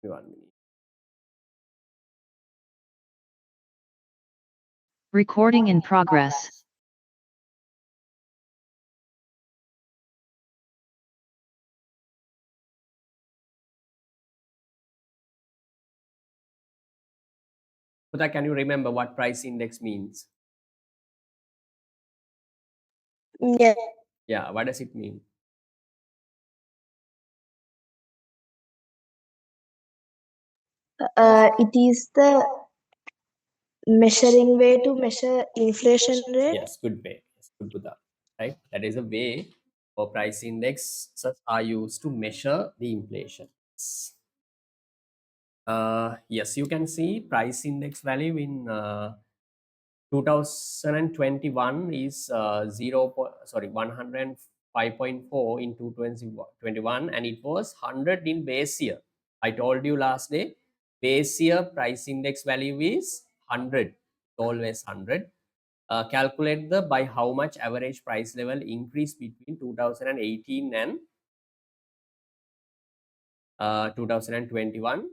1 minute. Recording in progress. But can you remember what price index means? Yeah. Yeah, what does it mean? It is the measuring way to measure inflation rate. Yes, good way. Yes, good Buddha. Right? That is a way for price indexes are used to measure the inflation. Yes, you can see price index value in 2021 is 105.4 in 2021, and it was 100 in base year. I told you last day, base year price index value is 100, always 100. Calculate the by how much average price level increased between 2018 and 2021.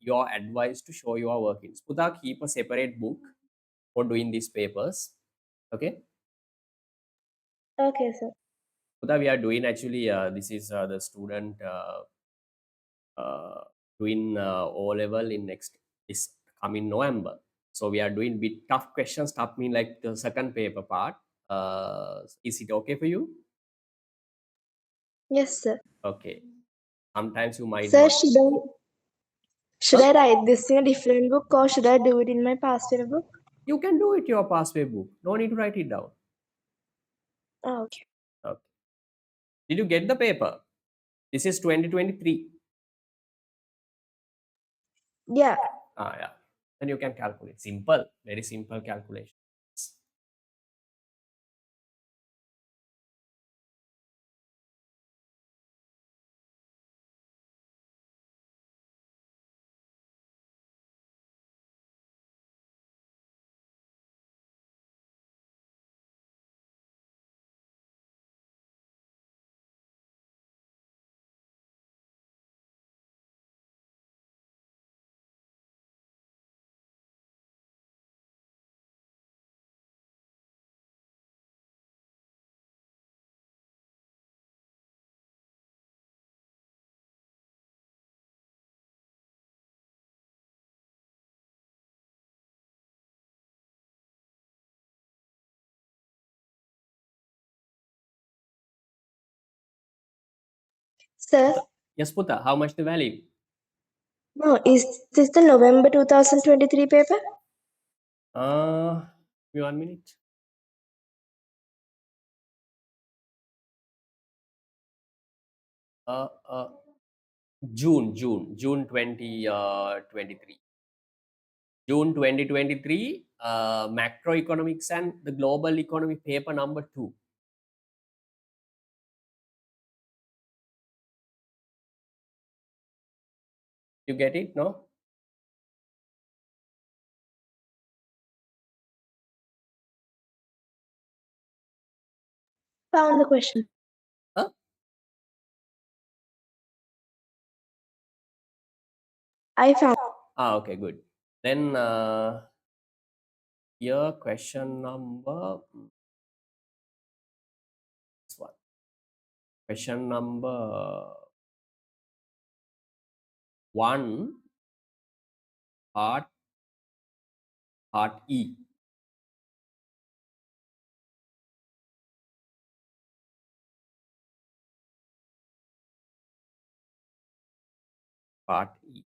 Your advice to show your workings. Puta, keep a separate book for doing these papers. Okay. Okay, sir. Puta, we are doing actually, this is the student doing O level in next is coming November. So we are doing bit tough questions. Tough mean like the second paper part. Is it okay for you? Yes, sir. Okay. Sometimes you might Sir, not. should I write this in a different book or should I do it in my past year book? You can do it your past paper book. No need to write it down. Oh, okay. Okay. Did you get the paper? This is 2023. Yeah. Yeah. Then you can calculate. Simple, very simple calculation. Sir, Yes, Puta, how much the value? no, is this the November 2023 paper? Give me 1 minute. Uh, uh, June 2023. June 2023, macroeconomics and the global economy paper number 2. You get it? No? Found the question. Huh? I found. Okay, good. Then here question number this one. Question number 1, part E. Part E.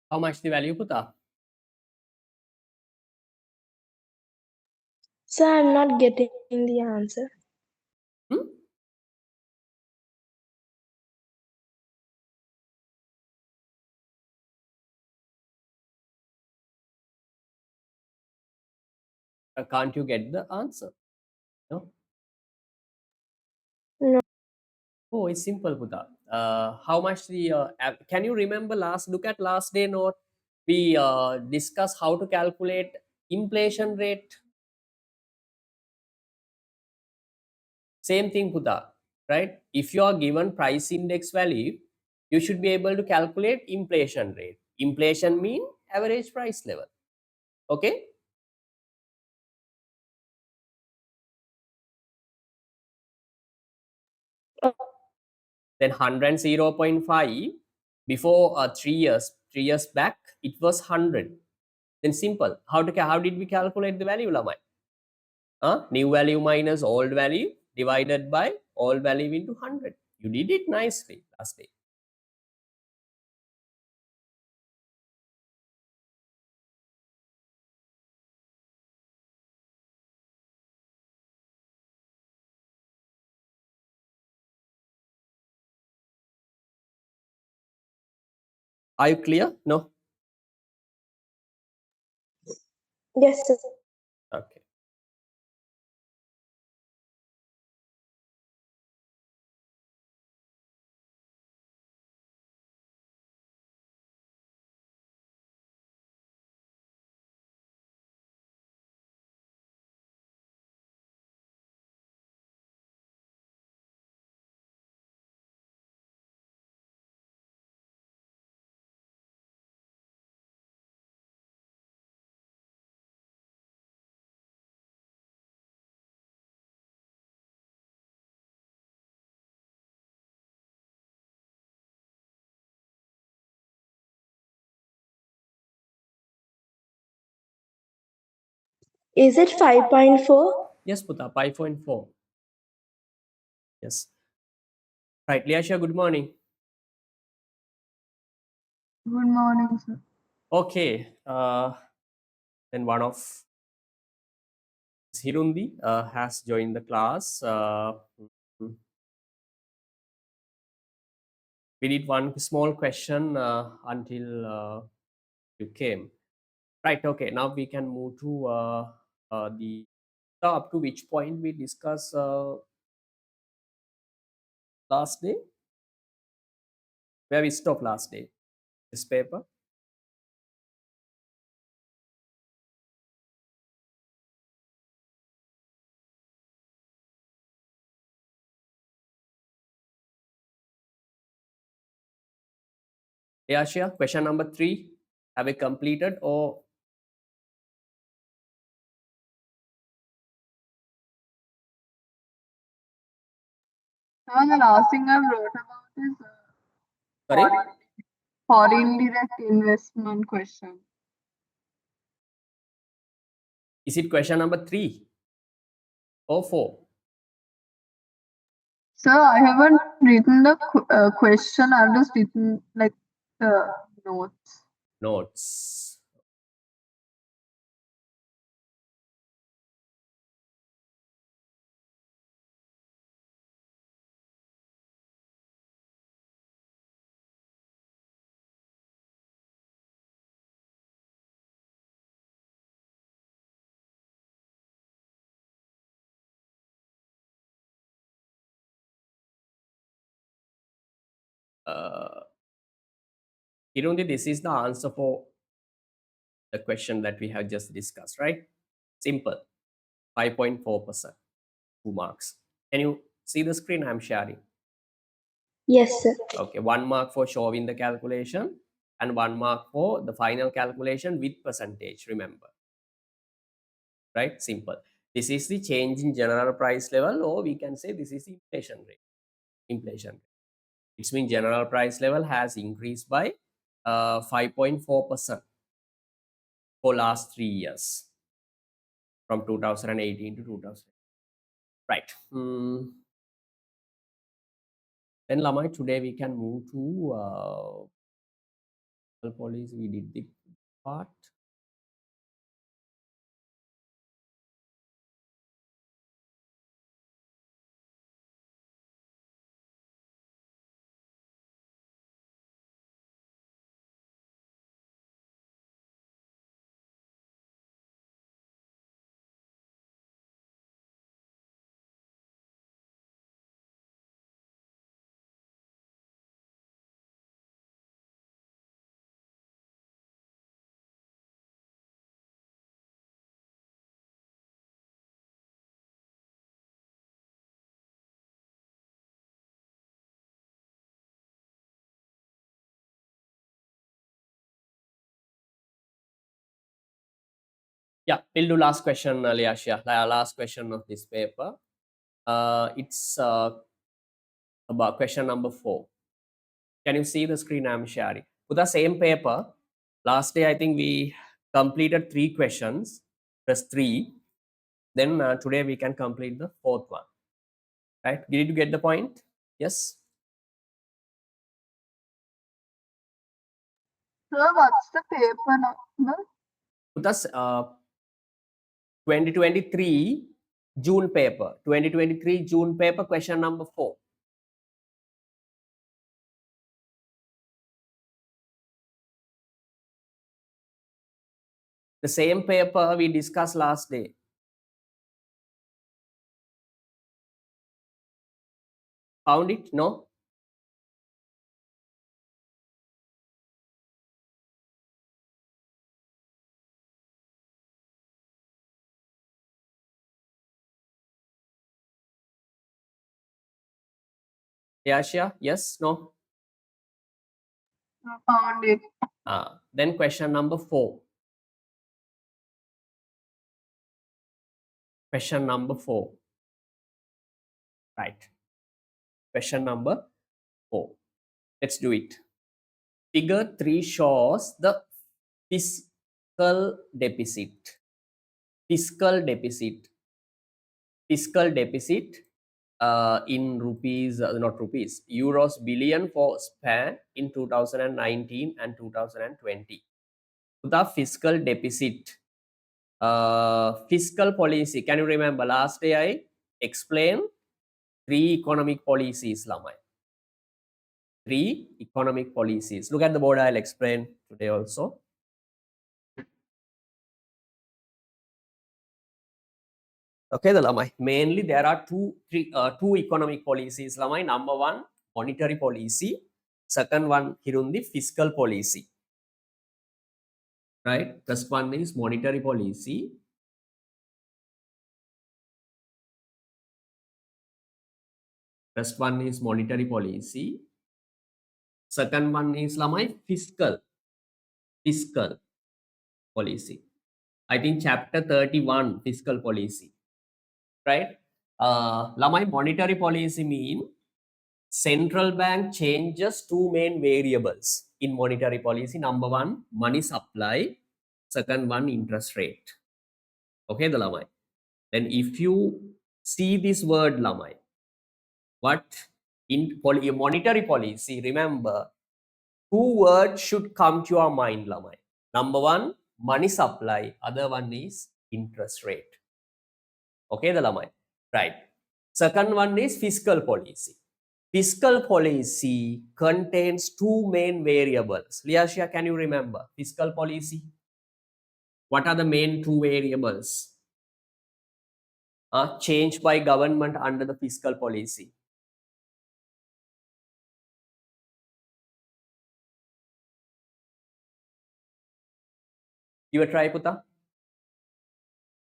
How much the value, Puta? Sir, I'm not getting the answer. Hmm? Can't you get the answer? No. No. Oh, it's simple, Puta. How much the can you remember look at last day note? We discuss how to calculate inflation rate. Same thing, Puta, right? If you are given price index value, you should be able to calculate inflation rate. Inflation mean average price level. Okay. Oh, Then 100 0.5 before 3 years back, it was 100. Then simple. How did we calculate the value, Lamai? New value minus old value divided by old value into 100. You did it nicely last day. Are you clear? No? yes, sir. Okay. Is it 5.4? Yes, Puta, 5.4. Yes. Right, Liasha, good morning. Good morning, sir. Okay. Then one of Hirundi has joined the class. We did one small question until you came. Right. Okay. Now we can move to the up to which point we discussed last day. Where we stopped last day. This paper. Yeah, Shia, question number 3. Have we completed or Now the last thing I wrote about is sorry? foreign direct investment question. Is it question number 3 or 4? Sir, I haven't written the question. I've just written like the notes. Notes. Kirundi, this is the answer for the question that we have just discussed, right? Simple. 5.4%. 2 marks. Can you see the screen I'm sharing? Yes, sir. Okay, 1 mark for showing the calculation and 1 mark for the final calculation with percentage, remember. Right? Simple. This is the change in general price level, or we can say this is the inflation rate. Inflation rate. It means general price level has increased by 5.4% for last 3 years from 2018 to 2000. Right. Then Lamai, today we can move to Policy, we did the part. Yeah, we'll do last question, Liashia. Last question of this paper. It's about question number 4. Can you see the screen I'm sharing? With the same paper, last day I think we completed 3 questions, plus 3. Then today we can complete the 4th one. Right? Did you get the point? Yes. Sir, what's the paper number? With us, 2023 June paper. 2023 June paper, question number 4. The same paper we discussed last day. Found it? No? Yashia? Yes? No? Found it. Then question number 4. Question number 4. Right. Question number 4. Let's do it. Figure 3 shows the fiscal deficit. Fiscal deficit. Fiscal deficit in rupees, not rupees, euros billion for span in 2019 and 2020. The fiscal deficit, fiscal policy. Can you remember last day I explained 3 economic policies, Lamai. 3 economic policies. Look at the board, I'll explain today also. Okay, the Lamai. Mainly there are two economic policies, Lamai. Number 1, monetary policy. Second one, Hirundi, fiscal policy. Right? First one is monetary policy. First one is monetary policy. Second one is Lamai, fiscal policy. I think chapter 31, fiscal policy. Right? Lamai, monetary policy mean central bank changes 2 main variables in monetary policy. Number 1, money supply. Second one, interest rate. Okay, the Lamai. Then if you see this word Lamai, what in monetary policy, remember 2 words should come to your mind, Lamai. Number 1, money supply. Other one is interest rate. Okay, the Lamai. Right. Second one is fiscal policy. Fiscal policy contains 2 main variables. Liashia, can you remember fiscal policy? What are the main 2 variables changed by government under the fiscal policy? Give a try, Puta.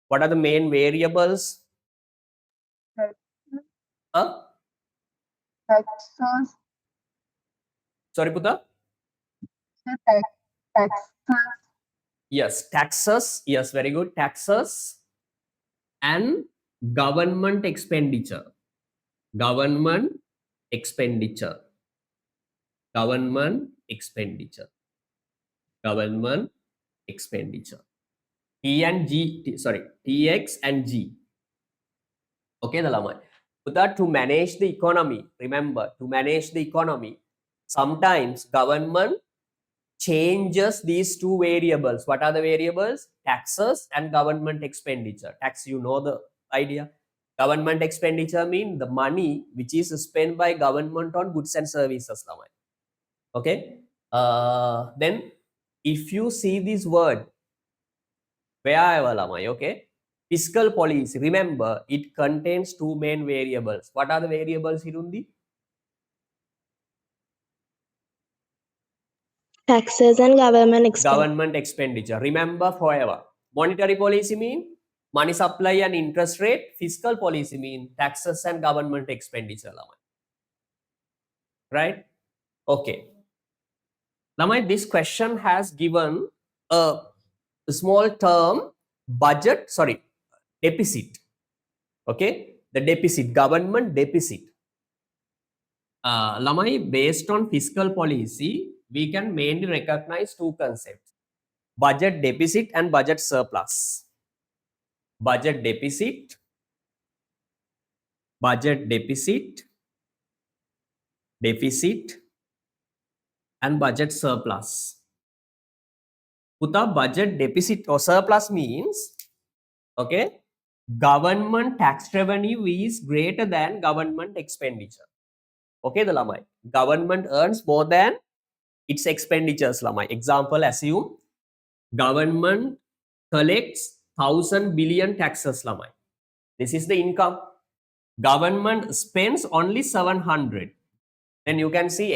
What are the main variables? Taxes. Sorry, Puta. Taxes. Yes, taxes. Yes, very good. Taxes and government expenditure. Government expenditure. Government expenditure. Government expenditure. T and G, sorry, TX and G. Okay, the Lamai. That to manage the economy, remember, to manage the economy, sometimes government changes these two variables. What are the variables? Taxes and government expenditure. Tax, you know the idea. Government expenditure mean the money which is spent by government on goods and services. Okay. Then if you see this word, wherever am I? Okay. Fiscal policy. Remember, it contains two main variables. What are the variables, Hirundi? Taxes and government expense. Government expenditure. Remember forever. Monetary policy mean money supply and interest rate. Fiscal policy mean taxes and government expenditure. Right? Okay. Lamai, this question has given a small term budget, sorry, deficit. Okay, the deficit, government deficit. Lamai, based on fiscal policy, we can mainly recognize two concepts: budget deficit and budget surplus. Budget deficit, deficit, and budget surplus. Puta, budget deficit or surplus means, okay, government tax revenue is greater than government expenditure. Okay, the lamai. Government earns more than its expenditures. Lamai. Example, assume government collects 1,000 billion taxes. Lamai. This is the income. Government spends only 700. Then you can see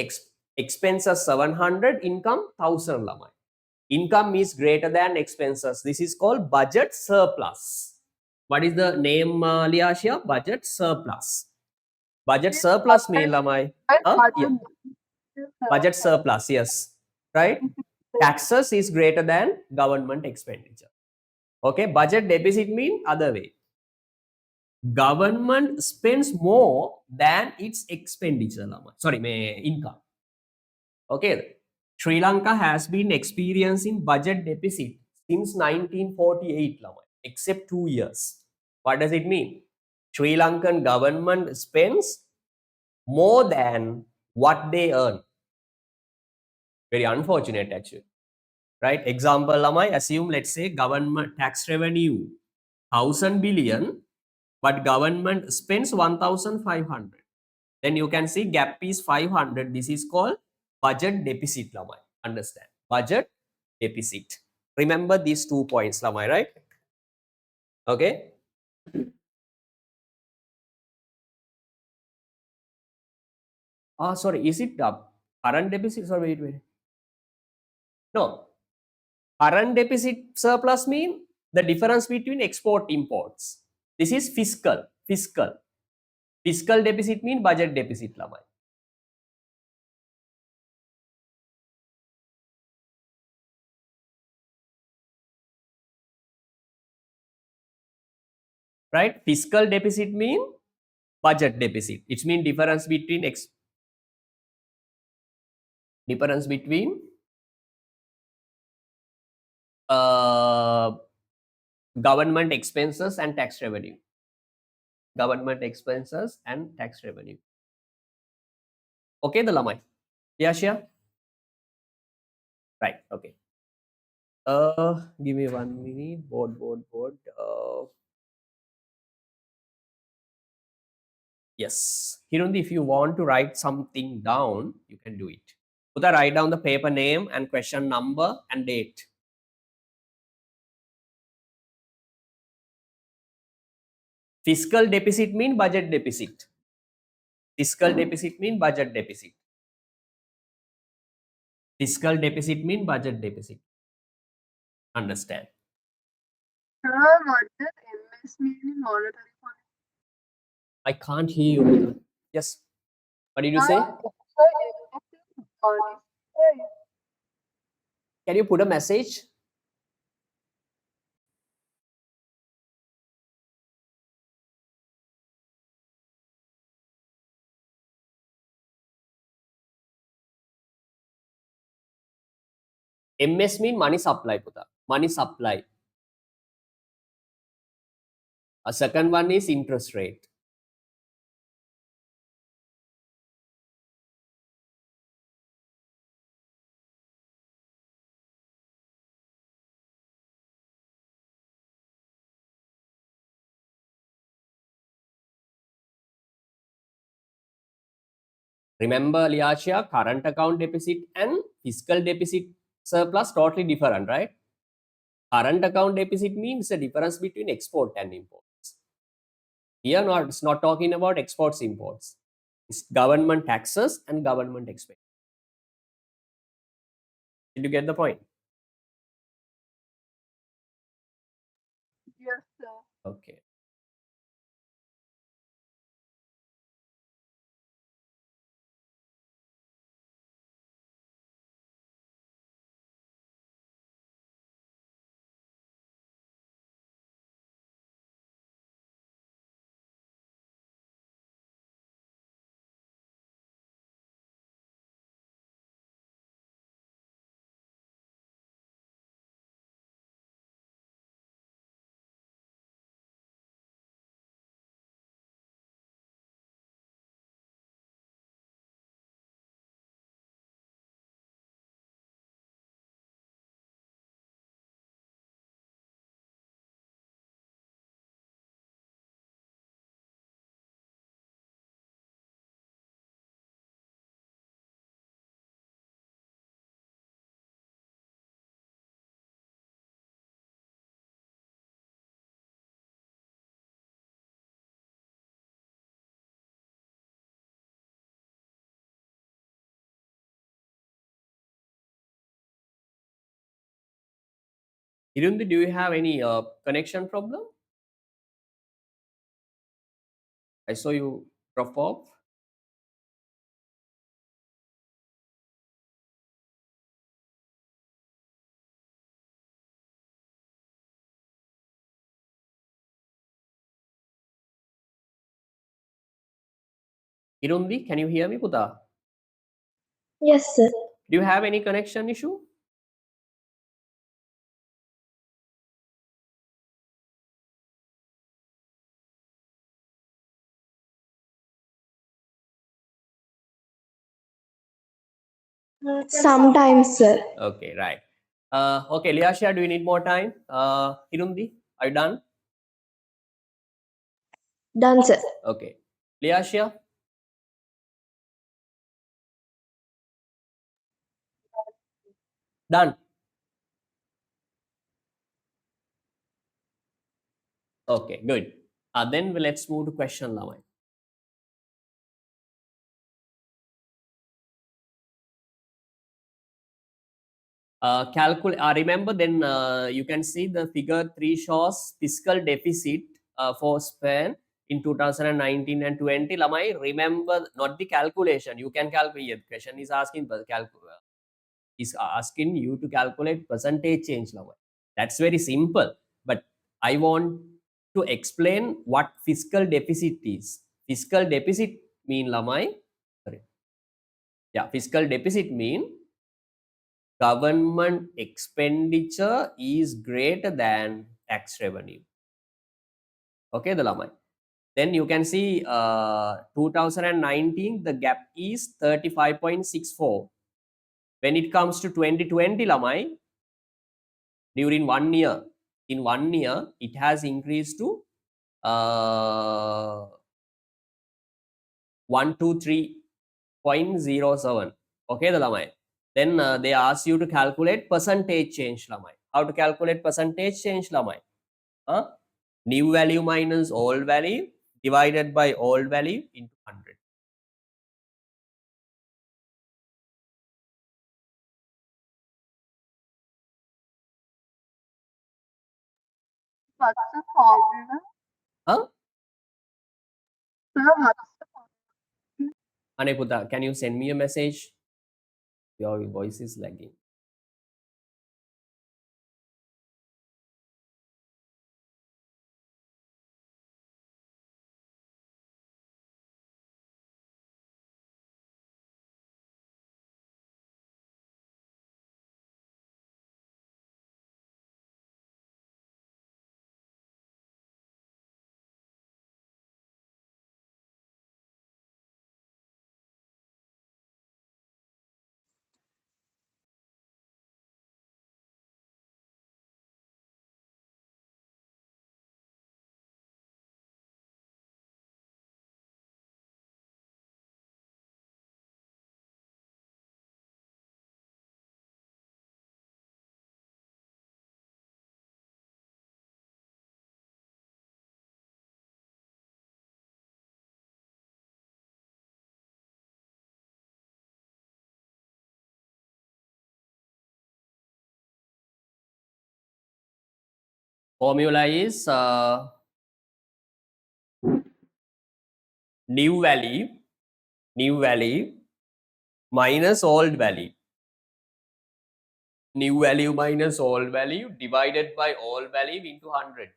expenses 700, income 1,000. Lamai. Income is greater than expenses. This is called budget surplus. What is the name, Liashia? Budget surplus. Budget surplus mean lamai. Yeah. Budget surplus, yes. Right? Taxes is greater than government expenditure. Okay, budget deficit mean other way. Government spends more than its expenditure. Lamai. Sorry, income. Okay. Sri Lanka has been experiencing budget deficit since 1948, except 2 years. What does it mean? Sri Lankan government spends more than what they earn. Very unfortunate, actually. Right? Example, Lamai, assume, let's say, government tax revenue 1,000 billion, but government spends 1,500. Then you can see gap is 500. This is called budget deficit, Lamai. Understand? Budget deficit. Remember these 2 points, Lamai, right? Okay. Sorry, is it current deficit? Sorry, wait. No. Current deficit surplus mean the difference between export imports. This is fiscal. Fiscal deficit mean budget deficit, Lamai. Right? Fiscal deficit mean budget deficit. It means difference between government expenses and tax revenue. Government expenses and tax revenue. Okay, the lamai. Yeah, Shia? Right. Okay. Give me 1 minute. Board. Yes. Hirundi, if you want to write something down, you can do it. Uda, write down the paper name and question number and date. Fiscal deficit mean budget deficit. Fiscal deficit mean budget deficit. Fiscal deficit mean budget deficit. Understand? What does MS mean in monetary policy? I can't hear you. Yes. What did you say? Can you put a message? MS mean money supply, Puta. Money supply. A second one is interest rate. Remember, Liashia, current account deficit and fiscal deficit surplus totally different, right? Current account deficit means the difference between export and imports. Here, it's not talking about exports, imports. It's government taxes and government expense. Did you get the point? Yes, sir. Okay. Irundi, do you have any connection problem? I saw you drop off. Irundi, can you hear me, Puta? Yes, sir. Do you have any connection issue? Sometimes, sir. Okay, right. Okay, Liashia, do you need more time? Irundi, are you done? Done, sir. Okay. Liashia? Done. Okay, good. Then let's move to question 11. Remember, then you can see the figure 3 shows fiscal deficit for span in 2019 and 20. Lamai, remember not the calculation. You can calculate. Question is asking you to calculate percentage change. Lamai. That's very simple. But I want to explain what fiscal deficit is. Fiscal deficit mean Lamai. Sorry. Yeah, fiscal deficit mean government expenditure is greater than tax revenue. Okay, the lamai. Then you can see 2019, the gap is 35.64. When it comes to 2020, lamai, during 1 year, in 1 year, it has increased to 123.07. Okay, the lamai. Then they ask you to calculate percentage change, lamai. How to calculate percentage change, lamai? New value minus old value divided by old value into 100. What's the formula? Huh? Sir, what's the formula? Aneputa, can you send me a message? Your voice is lagging. Formula is new value minus old value. New value minus old value divided by old value into 100.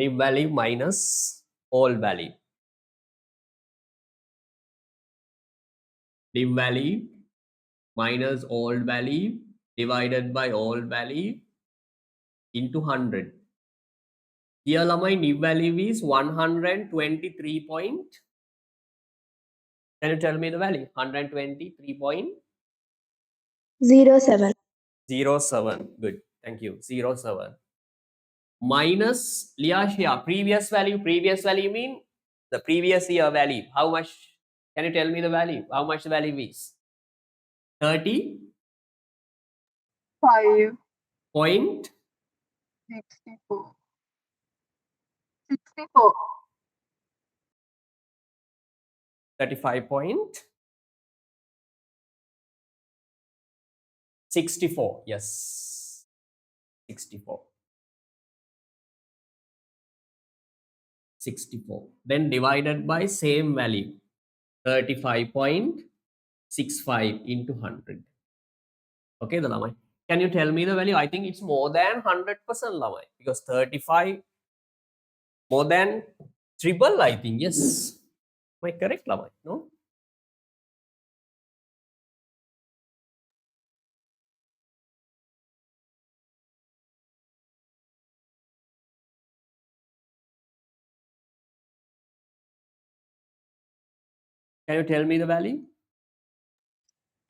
New value minus old value. New value minus old value divided by old value into 100. Here my new value is 123 point. Can you tell me the value? 123.07. 07. Good. Thank you. 07. Minus Liashia, previous value. Previous value mean the previous year value. How much? Can you tell me the value? How much the value is? 30 5, point 64. 64. 35.64. Yes. 64. 64. Then divided by same value. 35.65 into 100. Okay, the Lamai. Can you tell me the value? I think it's more than 100% Lamai because 35 more than triple, I think. Yes. Am I correct, Lamai? No? Can you tell me the value?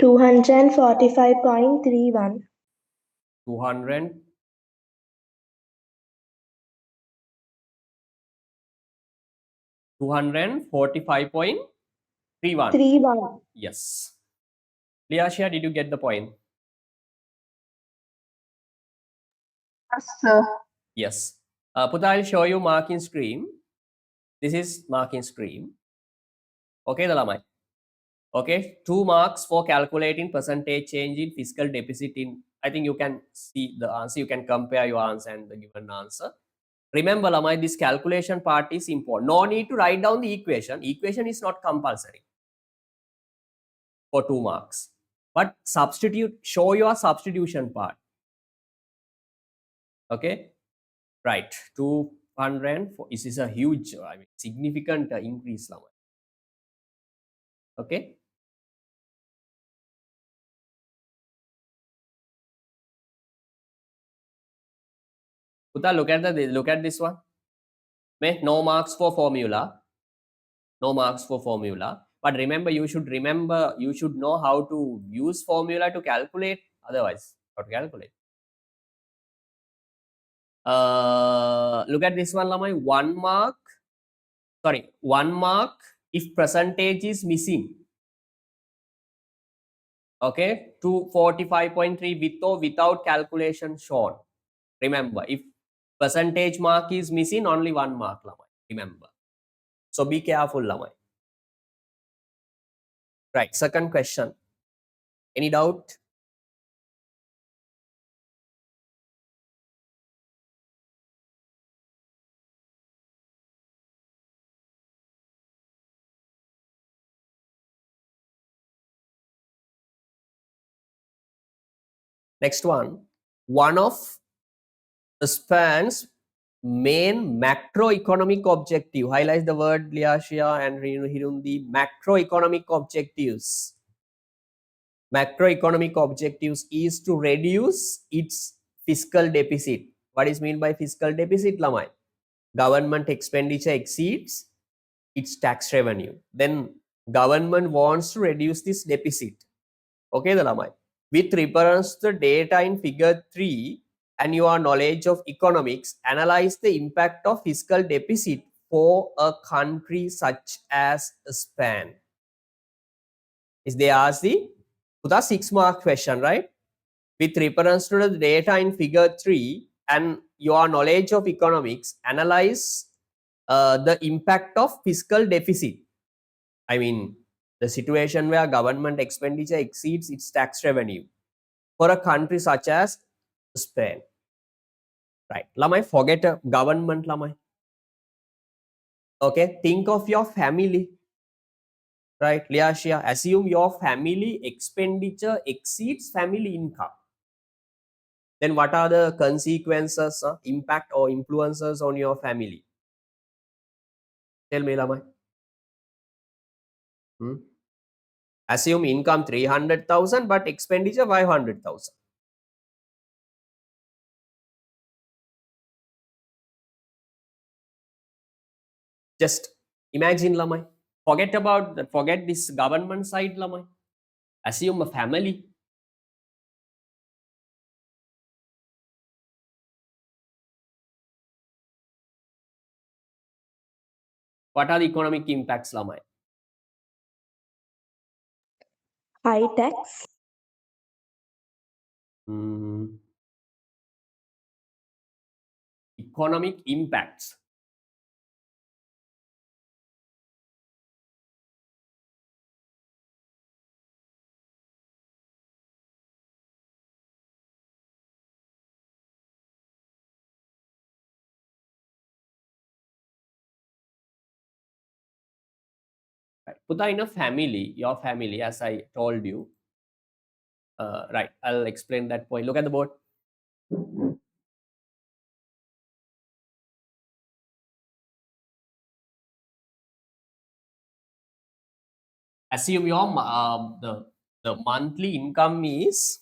245.31. 200. 245.31. 31. Yes. Liashia, did you get the point? Yes, sir. Yes. Puta, I'll show you marking stream. This is marking stream. Okay, the Lamai. Okay, 2 marks for calculating percentage change in fiscal deficit in, I think you can see the answer, you can compare your answer and the given answer. Remember, Lamai, this calculation part is important. No need to write down the equation. Equation is not compulsory for 2 marks. But substitute, show your substitution part. Okay, right. 204. This is a huge, I mean, significant increase, Lamai. Okay. Puta, look at this one. No marks for formula. No marks for formula. But remember, you should know how to use formula to calculate. Otherwise, how to calculate. Look at this one, Lamai. 1 mark. Sorry, 1 mark if percentage is missing. Okay, 245.3 with or without calculation shown. Remember, if percentage mark is missing, only 1 mark, Lamai. Remember. So be careful, Lamai. Right, second question. Any doubt? Next one. One of the SPAN's main macroeconomic objective. Highlight the word Liashia and Hirundi. Macroeconomic objectives. Macroeconomic objectives is to reduce its fiscal deficit. What is mean by fiscal deficit, Lamai? Government expenditure exceeds its tax revenue. Then government wants to reduce this deficit. Okay, the Lamai. With reference to the data in figure 3 and your knowledge of economics, analyze the impact of fiscal deficit for a country such as Spain? Is they ask the 6-mark question, right? With reference to the data in figure 3 and your knowledge of economics, analyze the impact of fiscal deficit. I mean, the situation where government expenditure exceeds its tax revenue for a country such as Spain. Right. Lamai, forget government, Lamai. Okay, think of your family. Right, Liashia, assume your family expenditure exceeds family income. Then what are the consequences, impact or influences on your family? Tell me, Lamai. Assume income 300,000 but expenditure 500,000. Just imagine, Lamai. Forget this government side, Lamai. Assume a family. What are the economic impacts, Lamai? High tax. Economic impacts. Right. Put that in a family, your family, as I told you. Right, I'll explain that point. Look at the board. Assume your the monthly income is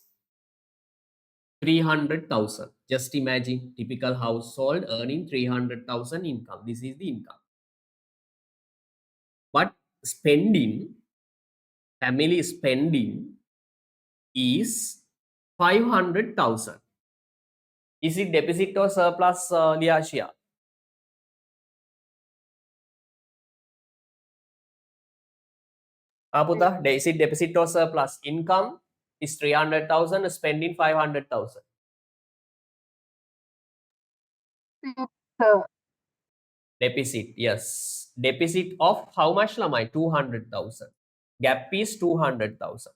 300,000. Just imagine typical household earning 300,000 income. This is the income. But family spending is 500,000. Is it deficit or surplus, Liashia? Puta, is it deficit or surplus? Income is 300,000, spending 500,000. Deficit, yes. Deficit of how much, Lamai? 200,000. Gap is 200,000.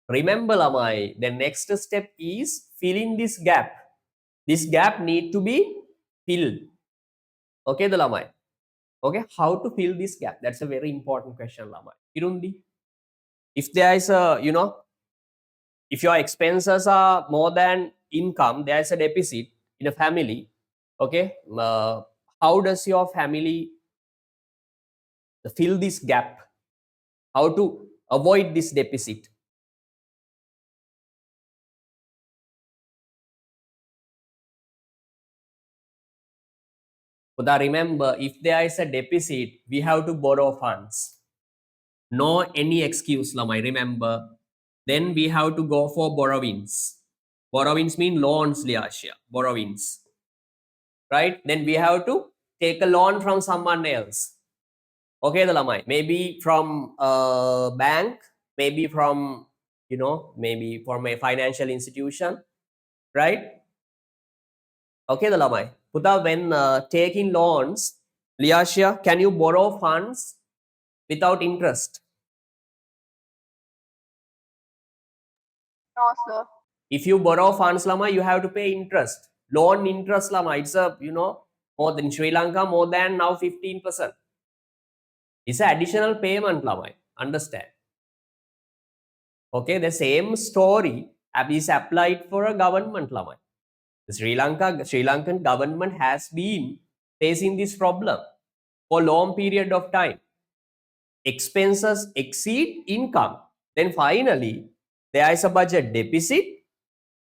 Remember, Lamai, the next step is filling this gap. This gap need to be filled. Okay, the Lamai. Okay, how to fill this gap? That's a very important question, Lamai. Irundi. If there is a, if your expenses are more than income, there is a deficit in a family. Okay, how does your family fill this gap? How to avoid this deficit? But remember, if there is a deficit, we have to borrow funds. No any excuse, Lamai. Remember, then we have to go for borrowings. Borrowings mean loans, Liashia. Borrowings. Right? Then we have to take a loan from someone else. Okay, the Lamai. Maybe from a bank, maybe from, maybe from a financial institution. Right? Okay, the Lamai. Puta, when taking loans, Liashia, can you borrow funds without interest? No, sir. If you borrow funds, Lama, you have to pay interest. Loan interest, Lama, it's a, more than Sri Lanka, more than now 15%. It's an additional payment, Lama. Understand? Okay, the same story is applied for a government, Lama. The Sri Lankan government has been facing this problem for long period of time. Expenses exceed income. Then finally, there is a budget deficit.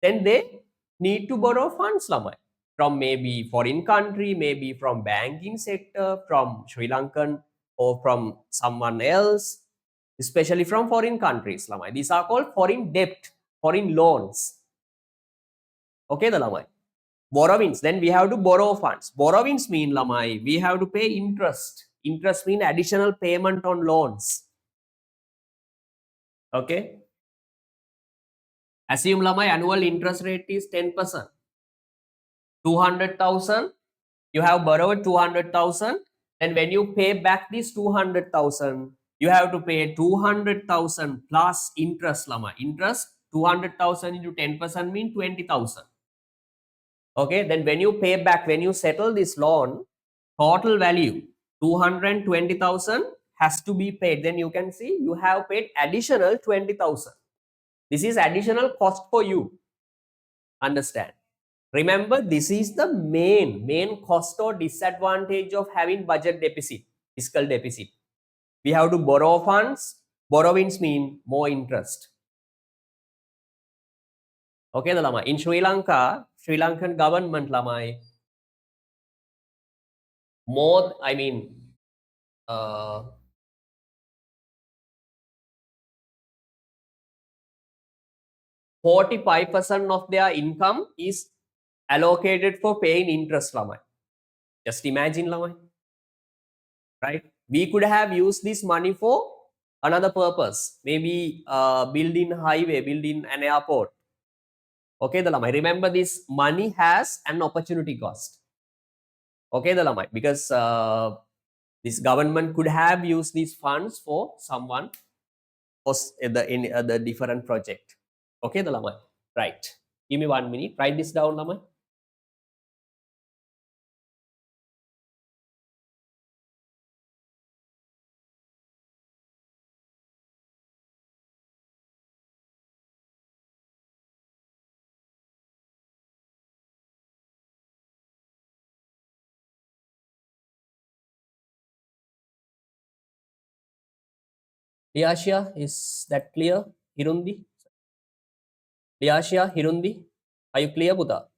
Then they need to borrow funds, Lamai, from maybe foreign country, maybe from banking sector, from Sri Lankan or from someone else, especially from foreign countries, Lamai. These are called foreign debt, foreign loans. Okay, the Lamai. Borrowings. Then we have to borrow funds. Borrowings mean lamai, we have to pay interest. Interest mean additional payment on loans. Okay. Assume lamai annual interest rate is 10%. 200,000. You have borrowed 200,000. And when you pay back this 200,000, you have to pay 200,000 plus interest lamai. Interest 200,000 into 10% mean 20,000. Okay, then when you pay back, when you settle this loan, total value 220,000 has to be paid. Then you can see you have paid additional 20,000. This is additional cost for you. Understand? Remember, this is the main cost or disadvantage of having budget deficit, fiscal deficit. We have to borrow funds. Borrowings mean more interest. Okay, the lama. In Sri Lanka, Sri Lankan government lamai, more, I mean, 45% of their income is allocated for paying interest lamai. Just imagine lamai, right? We could have used this money for another purpose, maybe building highway, building an airport. Okay, the lamai. Remember, this money has an opportunity cost. Okay, the lamai, because this government could have used these funds for someone or the different project. Okay, the lamai. Right. Give me 1 minute. Write this down, lamai. Liashia, is that clear? Hirundi? Liashia, Hirundi, are you clear, Buddha?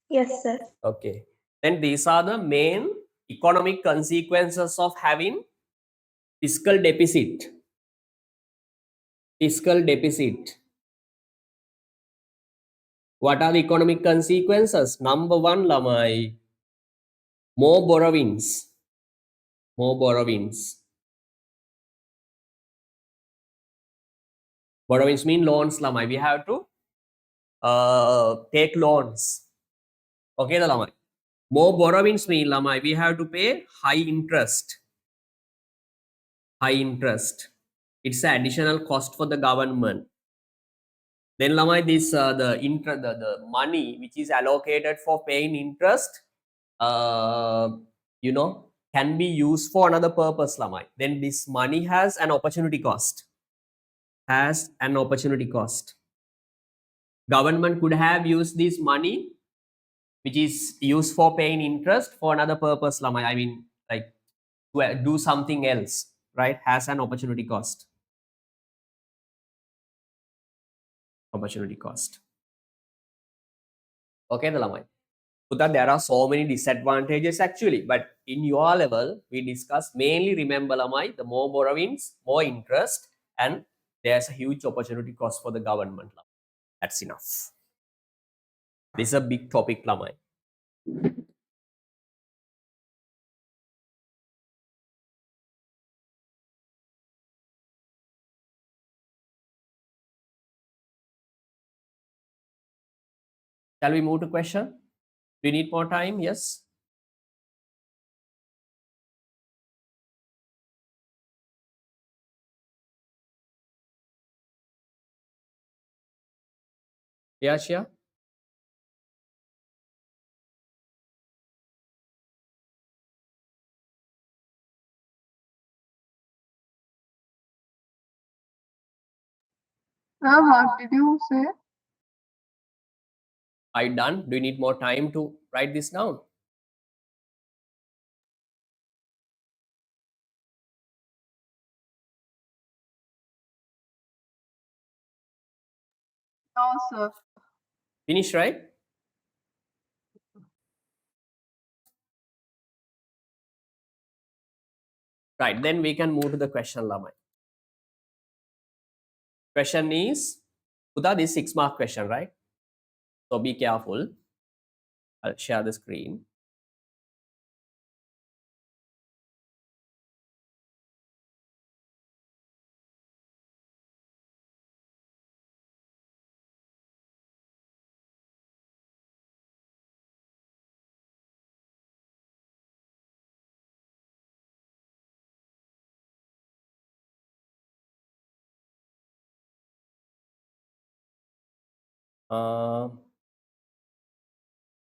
Yes, sir. Okay. Then these are the main economic consequences of having fiscal deficit. Fiscal deficit. What are the economic consequences? Number one, lamai, more borrowings. More borrowings. Borrowings mean loans, lamai. We have to take loans. Okay, the lamai. More borrowings mean lamai, we have to pay high interest. High interest. It's an additional cost for the government. Then lamai, this the money which is allocated for paying interest, you know, can be used for another purpose, lamai. Then this money has an opportunity cost. Has an opportunity cost. Government could have used this money which is used for paying interest for another purpose, lamai. I mean, like to do something else, right? Has an opportunity cost. Opportunity cost. Okay, the lamai. That there are so many disadvantages actually, but in your level, we discuss mainly, remember lamai, the more borrowings, more interest, and there's a huge opportunity cost for the government. That's enough. This is a big topic, lamai. Shall we move to question? Do you need more time? Yes. Yeah, Shia. What did you say? Are you done? Do you need more time to write this down? No, sir. Finish, right? Right, then we can move to the question, lamai. Question is, Uda, this 6-mark question, right? So be careful. I'll share the screen.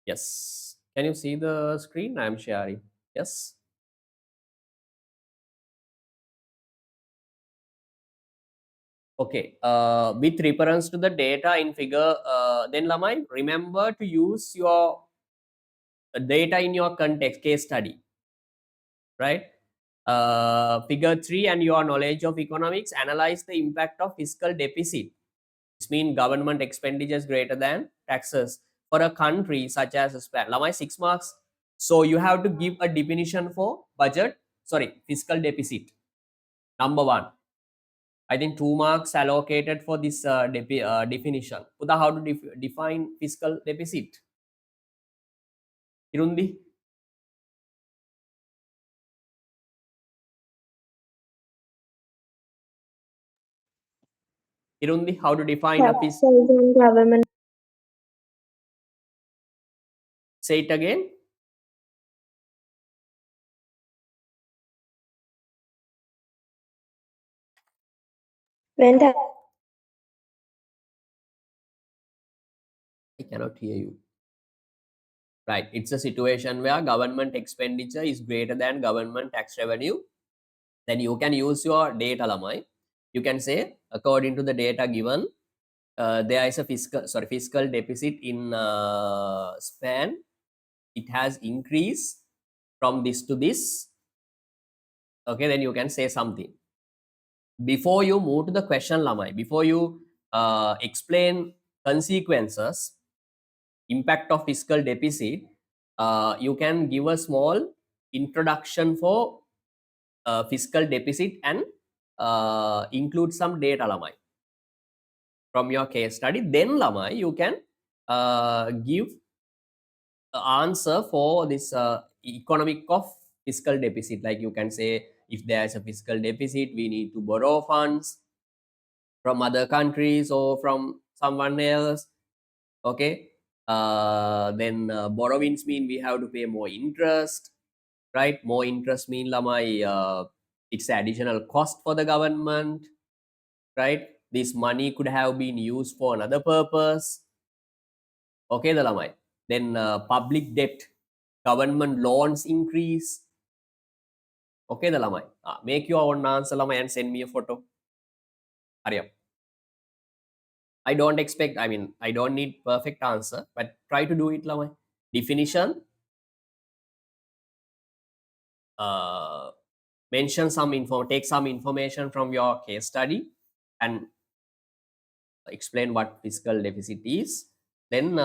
Yes. Can you see the screen? I'm sharing. Yes. Okay. With reference to the data in figure, then Lamai, remember to use your data in your context case study, right? Figure 3 and your knowledge of economics, analyze the impact of fiscal deficit. This means government expenditures greater than taxes for a country such as Spain. Lamai 6 marks. So you have to give a definition for fiscal deficit. Number 1. I think 2 marks allocated for this definition. Uda, how to define fiscal deficit? Irundi? Irundi, how to define a Taxes and government. Say it again. When ta- I cannot hear you. Right. It's a situation where government expenditure is greater than government tax revenue. Then you can use your data, Lamai. You can say, according to the data given, there is a fiscal deficit in span. It has increased from this to this. Okay, then you can say something. Before you move to the question, Lamai, before you explain consequences, impact of fiscal deficit, you can give a small introduction for fiscal deficit and include some data, Lamai, from your case study. Then, Lamai, you can give an answer for this economic of fiscal deficit. Like you can say, if there is a fiscal deficit, we need to borrow funds from other countries or from someone else. Okay. Then borrowings mean we have to pay more interest, right? More interest mean Lamai, it's additional cost for the government, right? This money could have been used for another purpose. Okay, the Lamai. Then public debt, government loans increase. Okay, the Lamai. Make your own answer, Lamai, and send me a photo. Hurry up. I don't expect, I mean, I don't need perfect answer, but try to do it, Lamai. Definition, mention some info, take some information from your case study and explain what fiscal deficit is. Then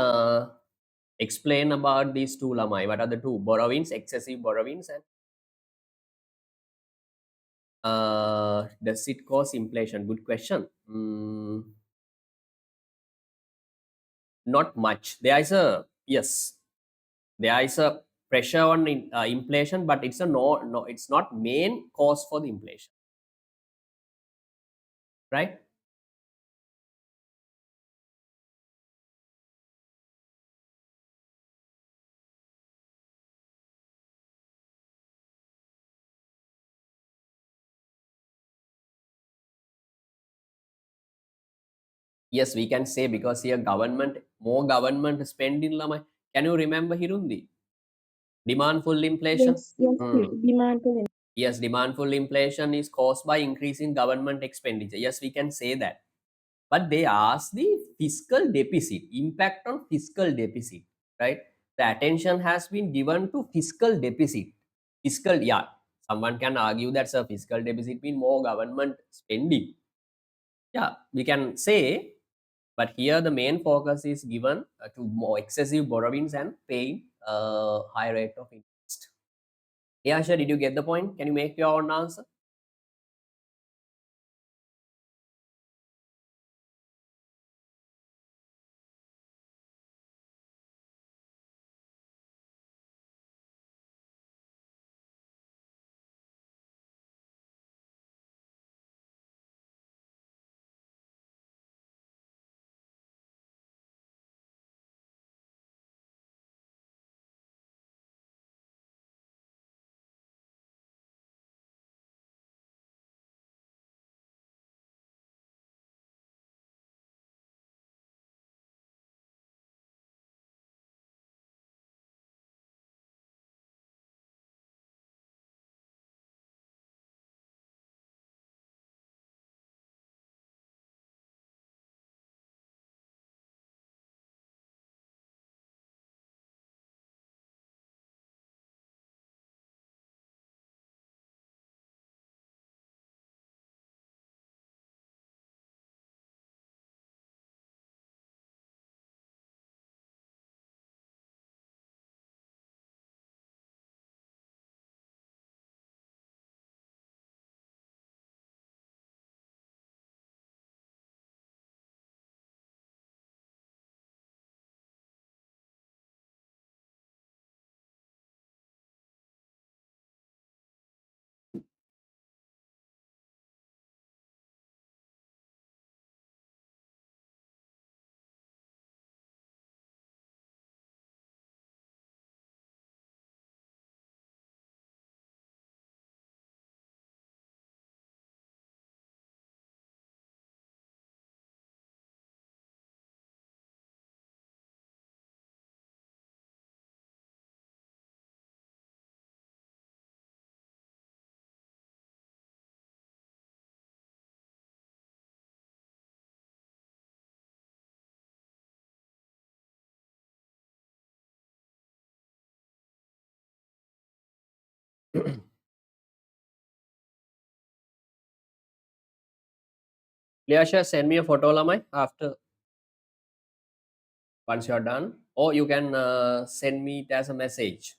explain about these two, Lamai. What are the two? Borrowings, excessive borrowings, and does it cause inflation? Good question. Not much. There is a, yes, there is a pressure on inflation, but it's a no, it's not main cause for the inflation, right? Yes, we can say, because here more government spending, Lamai. Can you remember Hirundi? Demandful inflation. yes, demand for Yes, demandful inflation is caused by increasing government expenditure. Yes, we can say that. But they ask the fiscal deficit, impact on fiscal deficit, right? The attention has been given to fiscal deficit. Fiscal, yeah, someone can argue that fiscal deficit means more government spending. Yeah, we can say, but here the main focus is given to more excessive borrowings and paying high rate of interest. Yeah, sure. Did you get the point? Can you make your own answer? Leasha, send me a photo, Lamai, after once you're done, or you can send me it as a message.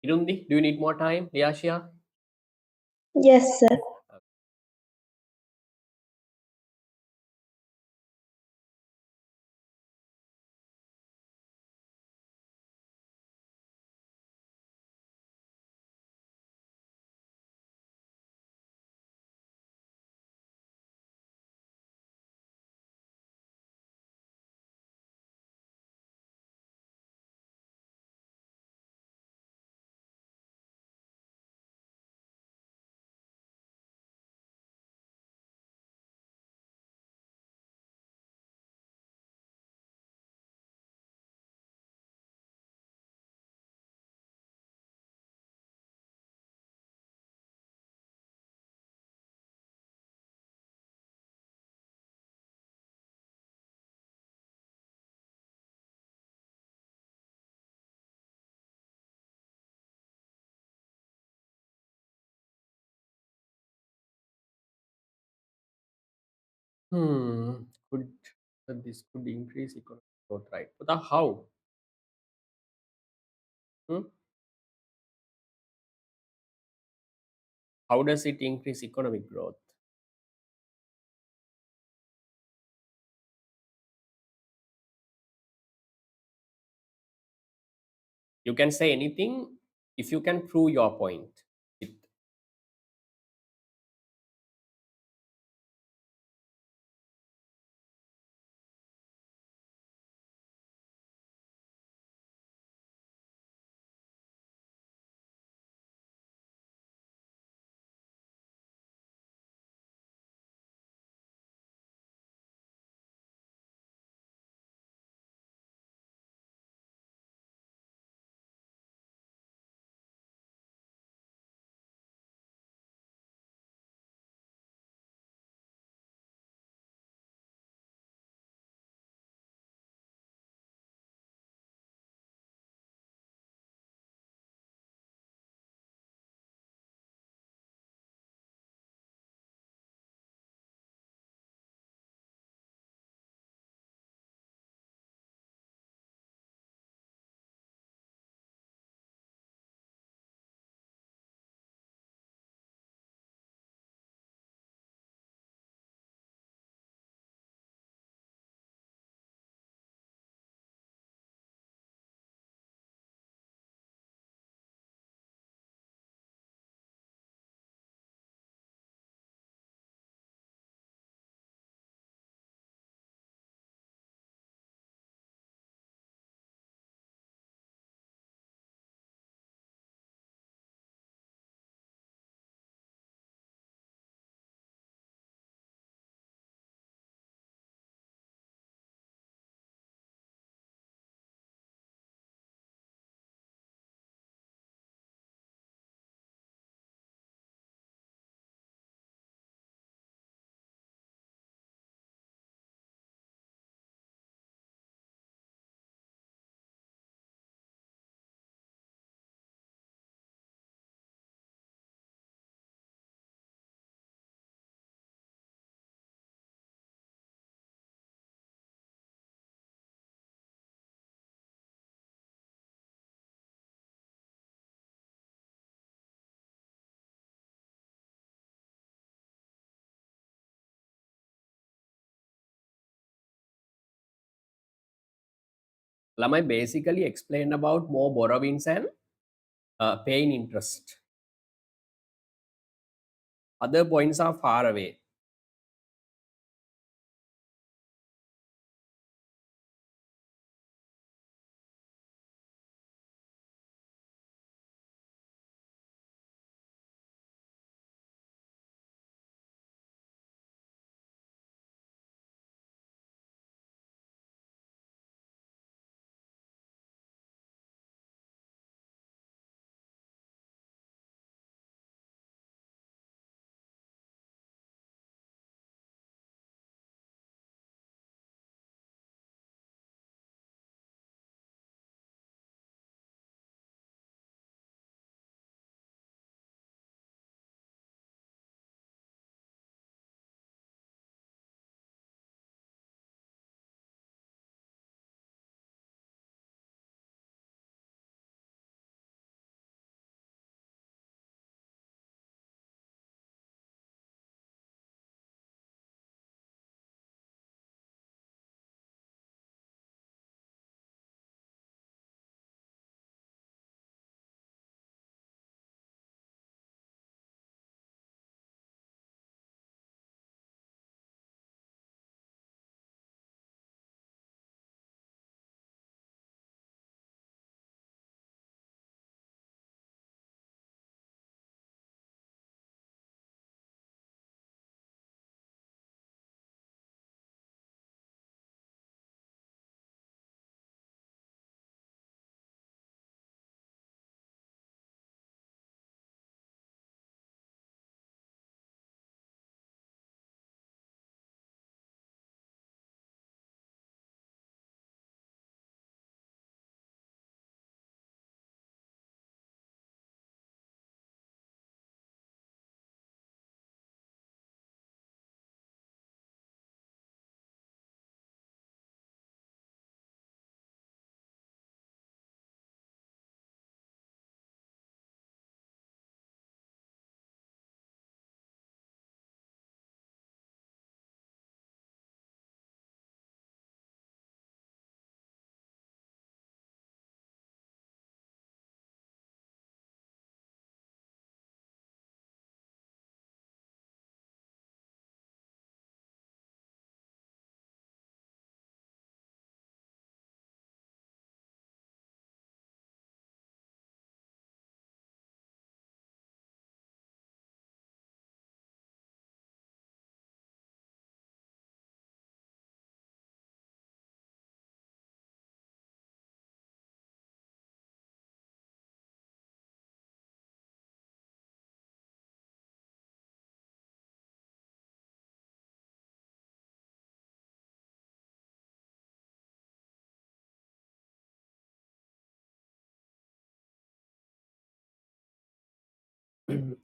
Irundi, do you need more time? Leasha? Yes, sir. Could this could increase economic growth, right? But how? Hmm? How does it increase economic growth? You can say anything if you can prove your point. It, Lamai basically explained about more borrowings and paying interest. Other points are far away.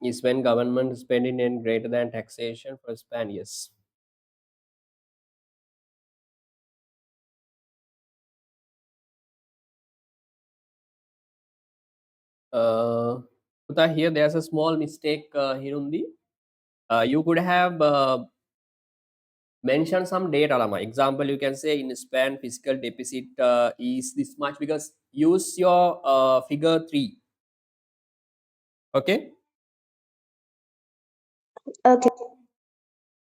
is when government spending and greater than taxation for span. Yes. Uta, here there's a small mistake, Hirundi. You could have mentioned some data, Lama. Example, you can say in span fiscal deficit is this much, because use your figure 3. Okay. Okay.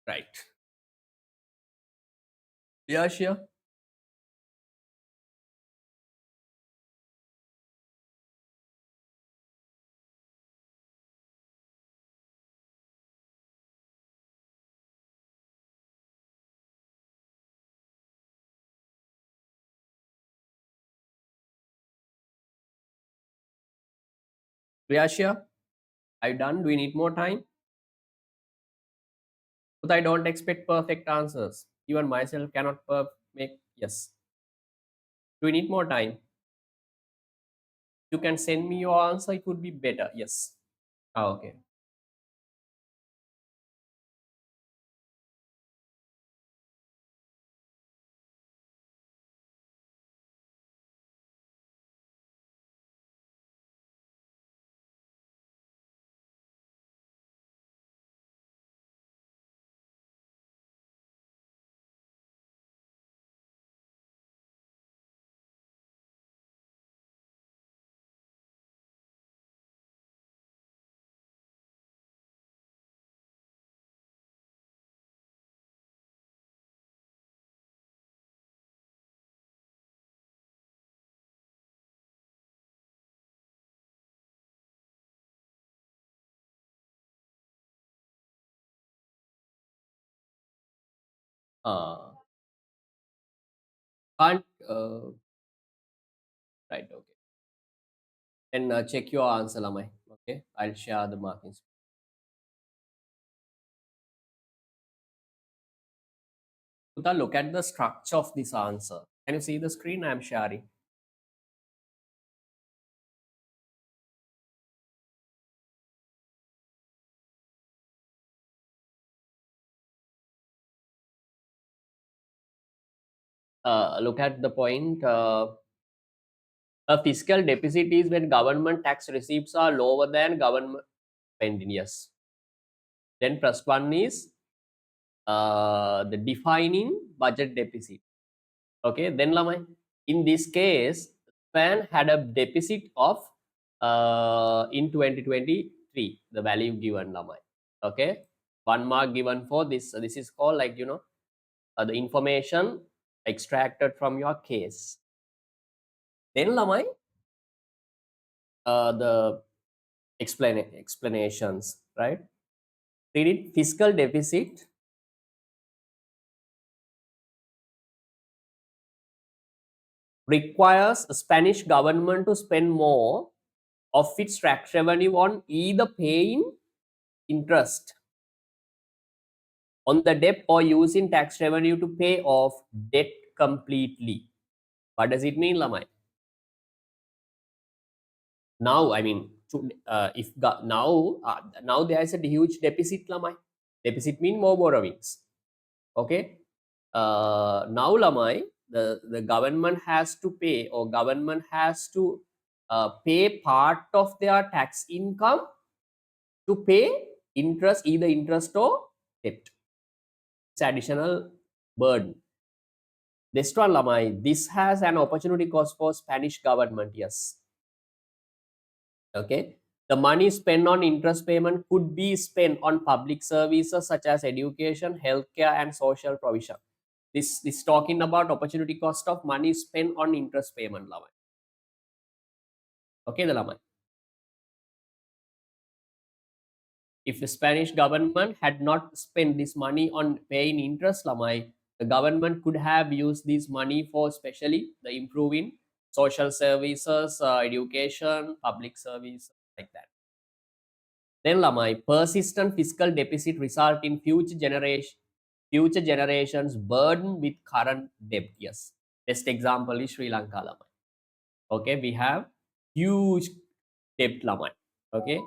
Right. Yeah, sure. Priyasia, are you done? Do we need more time? But I don't expect perfect answers. Even myself cannot make yes. Do we need more time? You can send me your answer. It would be better. Yes. Ah, okay. Uh, can't right. Okay. And check your answer, Lamai. Okay. I'll share the markings. Uta, look at the structure of this answer. Can you see the screen? I'm sharing. Look at the point. A fiscal deficit is when government tax receipts are lower than government spending. Yes. Then plus one is the defining budget deficit. Okay. Then Lamai, in this case, Span had a deficit of in 2023, the value given, Lamai. Okay. 1 mark given for this. So this is called, like, the information extracted from your case. Then Lamai, the explanations, right? Read it. Fiscal deficit requires Spanish government to spend more of its tax revenue on either paying interest on the debt or using tax revenue to pay off debt completely. What does it mean, Lamai? Now, I mean, now there is a huge deficit, Lamai. Deficit mean more borrowings. Okay. Now, Lamai, the government has to pay, or government has to pay part of their tax income to pay interest, either interest or debt. It's additional burden. This one, Lamai, this has an opportunity cost for Spanish government. Yes. Okay. The money spent on interest payment could be spent on public services such as education, healthcare, and social provision. This talking about opportunity cost of money spent on interest payment, Lamai. Okay, the Lamai. If the Spanish government had not spent this money on paying interest, Lamai, the government could have used this money for especially the improving social services, education, public service, like that. Then Lamai, persistent fiscal deficit result in future generations burden with current debt. Yes. Best example is Sri Lanka, Lamai. Okay, we have huge debt, Lamai. Okay.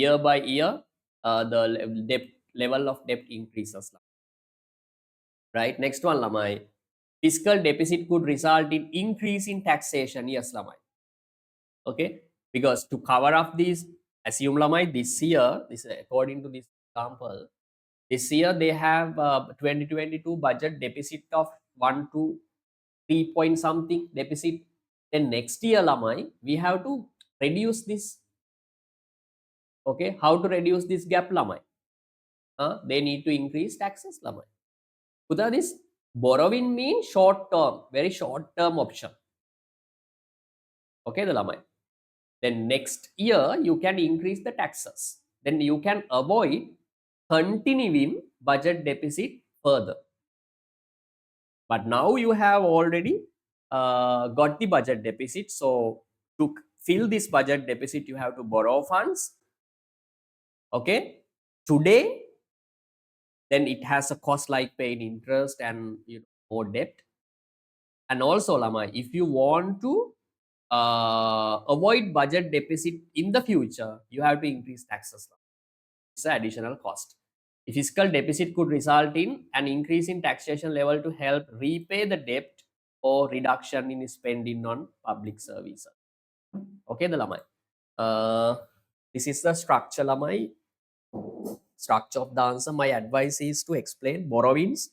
year by year, debt level of debt increases. Right. Next one, Lamai. Fiscal deficit could result in increase in taxation. Yes, Lamai. Okay. Because to cover up these, assume Lamai, this year, this according to this example, this year they have 2022 budget deficit of 1 to 3 point something deficit. Then next year, Lamai, we have to reduce this. Okay. How to reduce this gap, Lamai? They need to increase taxes, Lamai. Without this, borrowing means short term, very short term option. Okay, the Lamai. Then next year you can increase the taxes. Then you can avoid continuing budget deficit further. But now you have already got the budget deficit. So to fill this budget deficit, you have to borrow funds. Okay, today, then it has a cost like paying interest and more debt. And also, Lama, if you want to avoid budget deficit in the future, you have to increase taxes. It's an additional cost. The fiscal deficit could result in an increase in taxation level to help repay the debt or reduction in spending on public services. Okay, the Lamai. This is the structure, Lamai. Structure of the answer. My advice is to explain borrowings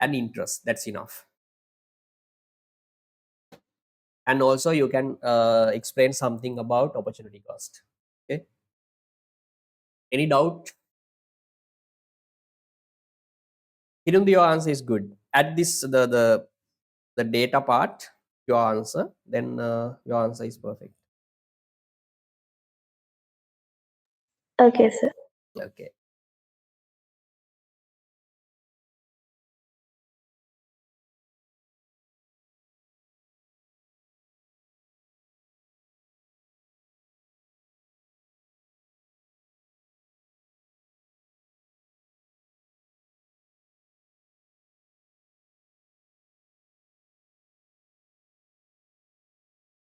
and interest. That's enough. And also you can explain something about opportunity cost. Okay. Any doubt? Hirund, your answer is good. Add this the data part, your answer, then your answer is perfect. Okay, sir. Okay.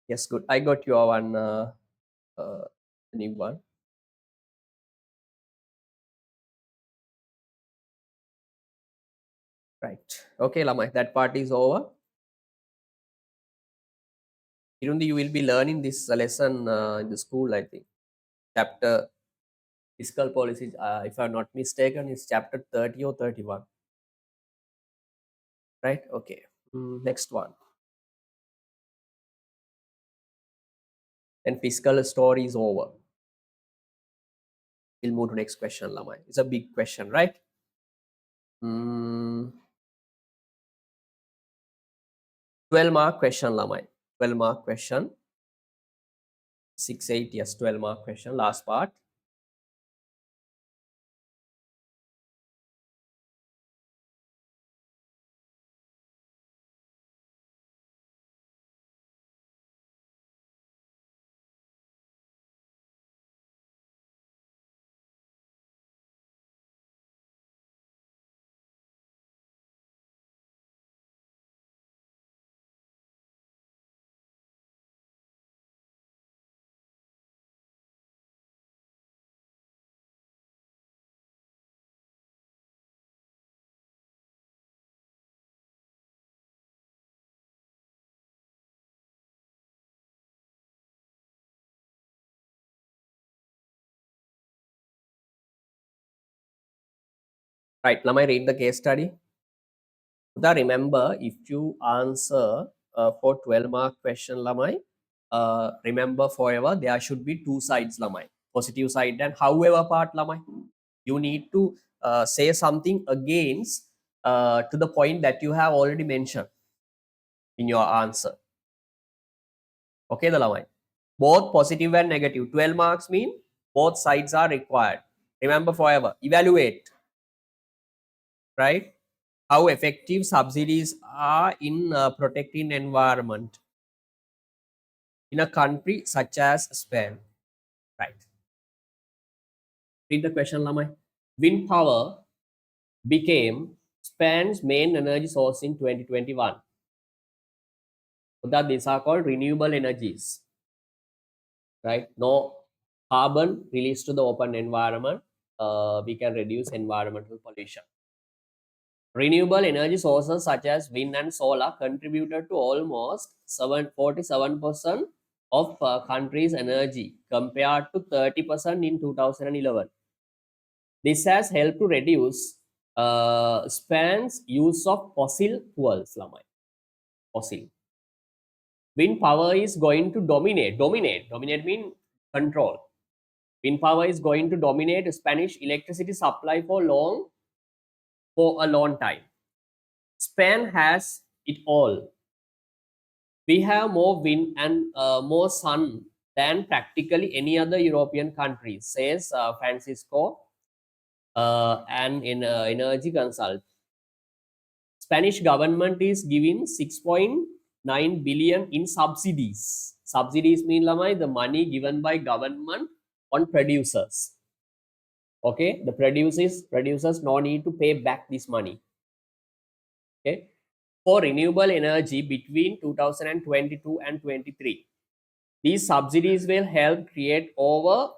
Yes, good. I got your one new one. Right. Okay, Lamai, that part is over. Hirundi, you will be learning this lesson in the school, I think. Chapter fiscal policies, if I'm not mistaken, is chapter 30 or 31. Right? Okay. Next one. Then fiscal story is over. We'll move to next question, Lamai. It's a big question, right? 12-mark question, Lamai. 12-mark question. 6-8, yes, 12-mark question, last part. Right, Lamai, read the case study. Now remember, if you answer for 12-mark question, Lamai, remember forever there should be two sides, Lamai. Positive side and however part, Lamai. You need to say something against to the point that you have already mentioned in your answer. Okay, the Lamai. Both positive and negative. 12 marks mean both sides are required. Remember forever. Evaluate. Right? How effective subsidies are in protecting environment in a country such as Spain. Right. Read the question, Lamai. Wind power became Spain's main energy source in 2021. So that these are called renewable energies. Right? No carbon released to the open environment, we can reduce environmental pollution. Renewable energy sources such as wind and solar contributed to almost 47% of country's energy compared to 30% in 2011. This has helped to reduce Spain's use of fossil fuels. Fossil. Wind power is going to dominate. Dominate means control. Wind power is going to dominate Spanish electricity supply for a long time. Spain has it all. We have more wind and more sun than practically any other European country, says Francisco, an energy consultant. Spanish government is giving 6.9 billion in subsidies. Subsidies mean lamai, the money given by government on producers. Okay, the producers no need to pay back this money. Okay, for renewable energy between 2022 and 23. These subsidies will help create over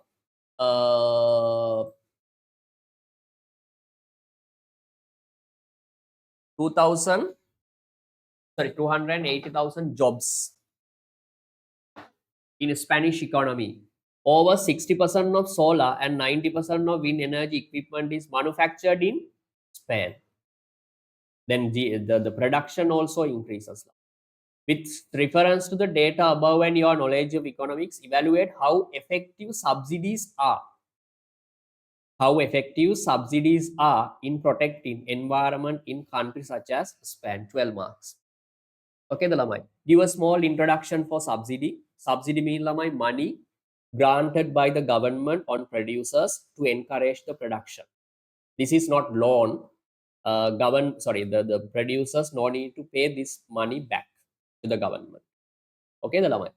280,000 jobs in Spanish economy. Over 60% of solar and 90% of wind energy equipment is manufactured in Spain. Then the production also increases. With reference to the data above and your knowledge of economics, evaluate how effective subsidies are. How effective subsidies are in protecting environment in countries such as Spain. 12 marks. Okay, the lamai. Give a small introduction for subsidy. Subsidy means lamai money granted by the government on producers to encourage the production. This is not loan. The producers no need to pay this money back to the government. Okay, the lamai.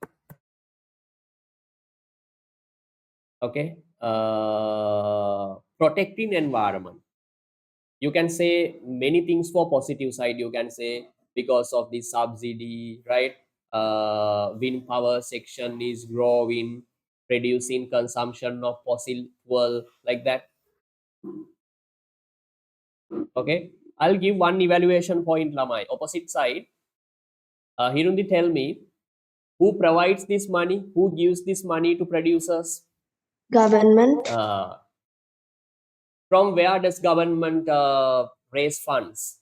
Okay, protecting environment. You can say many things for positive side. You can say because of the subsidy, right? Wind power section is growing, reducing consumption of fossil fuel, like that. Okay, I'll give one evaluation point lamai. Opposite side, Hirundi, tell me who provides this money, who gives this money to producers? Government. From where does government raise funds?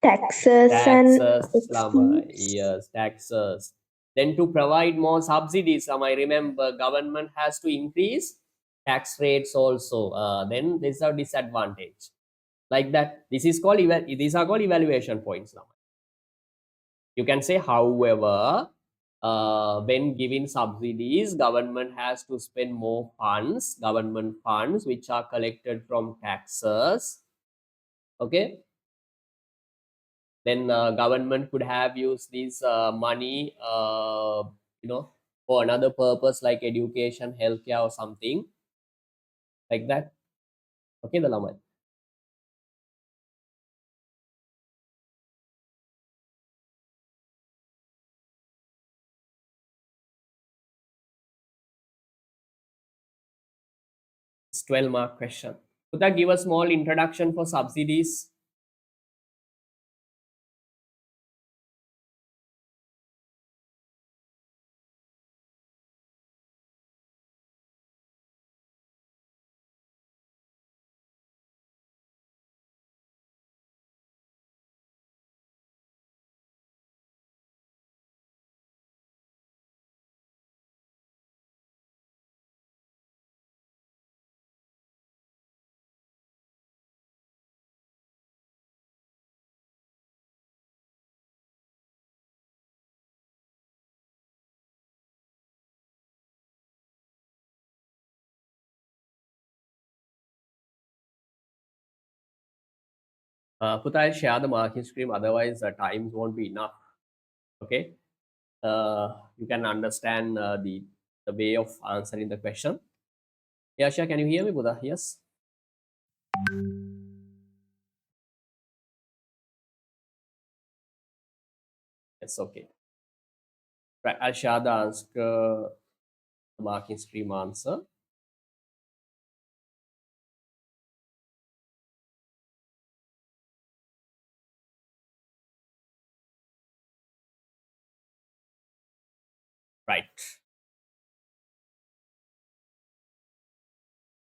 Taxes and Taxes, lamai. expense. Yes, taxes. Then to provide more subsidies, lamai, remember government has to increase tax rates also. Then this is a disadvantage. Like that. This is called these are called evaluation points, lamai. You can say, however, when giving subsidies, government has to spend more funds, government funds, which are collected from taxes. Okay. Then government could have used this money, for another purpose like education, healthcare, or something like that. Okay, the lamai. It's 12-mark question. Could that give a small introduction for subsidies? Put I'll share the marking screen, otherwise the time won't be enough. Okay, you can understand the way of answering the question. Yasha, can you hear me, Buddha? Yes. Yes, okay. Right, I'll share the answer, the marking stream answer. Right.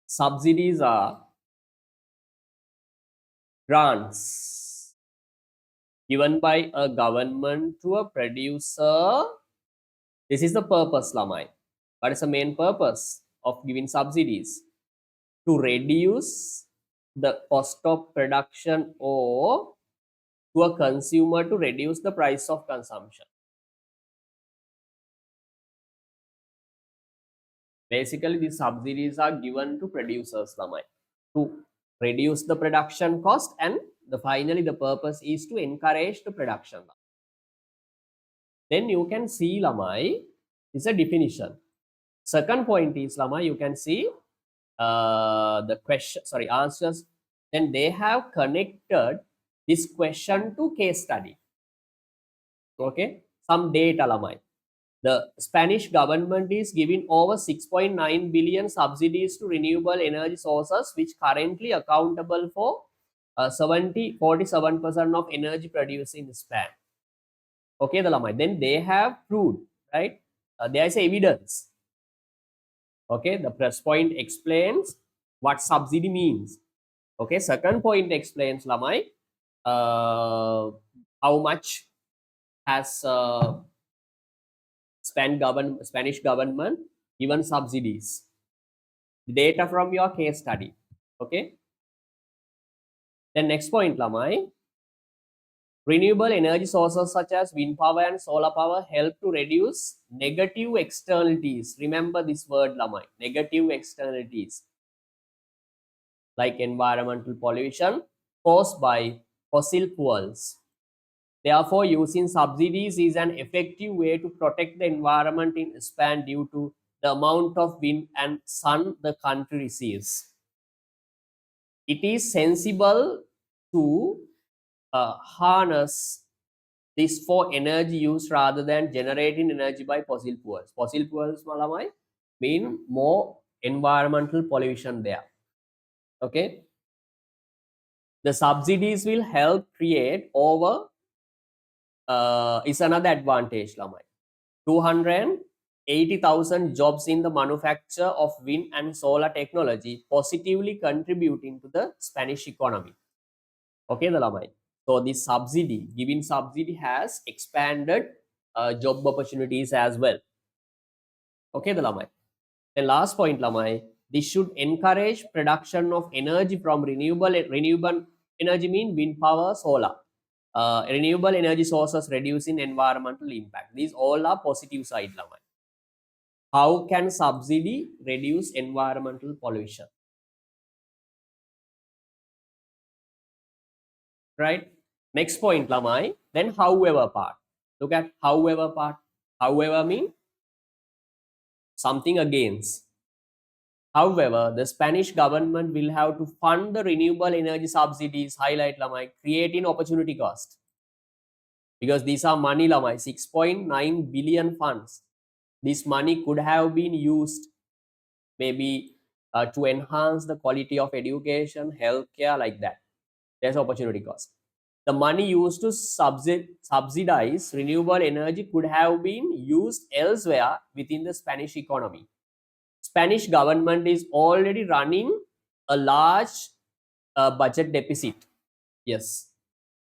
Subsidies are grants given by a government to a producer. This is the purpose, Lamai. What is the main purpose of giving subsidies? To reduce the cost of production or to a consumer to reduce the price of consumption. Basically, these subsidies are given to producers, Lamai, to reduce the production cost, and finally the purpose is to encourage the production. Then you can see, Lamai, is a definition. Second point is, Lamai, you can see the question, sorry, answers. Then they have connected this question to case study. Okay, some data, Lamai. The Spanish government is giving over 6.9 billion subsidies to renewable energy sources, which currently accountable for 47% of energy produced in Spain. Okay, the Lamai. Then they have proved, right? There is evidence. Okay, the first point explains what subsidy means. Okay, second point explains, Lamai, how much has Spanish government given subsidies. Data from your case study. Okay. Then next point, Lamai. Renewable energy sources such as wind power and solar power help to reduce negative externalities. Remember this word, Lamai. Negative externalities like environmental pollution caused by fossil fuels. Therefore, using subsidies is an effective way to protect the environment in Spain due to the amount of wind and sun the country receives. It is sensible to harness this for energy use rather than generating energy by fossil fuels. Fossil fuels, Malamai, mean more environmental pollution there. Okay. The subsidies will help create over is another advantage, Lamai. 280,000 jobs in the manufacture of wind and solar technology, positively contributing to the Spanish economy. Okay, the Lamai. So this subsidy, giving subsidy has expanded job opportunities as well. Okay, the Lamai. The last point, Lamai, this should encourage production of energy from renewable energy mean wind power, solar. Renewable energy sources reducing environmental impact. These all are positive side, Lamai. How can subsidy reduce environmental pollution? Right? Next point, Lamai. Then however part. Look at however part. However mean something against. However, the Spanish government will have to fund the renewable energy subsidies, highlight, Lamai, creating opportunity cost. Because these are money, Lamai, 6.9 billion funds. This money could have been used maybe to enhance the quality of education, healthcare, like that. There's opportunity cost. The money used to subsidize renewable energy could have been used elsewhere within the Spanish economy. Spanish government is already running a large budget deficit. Yes.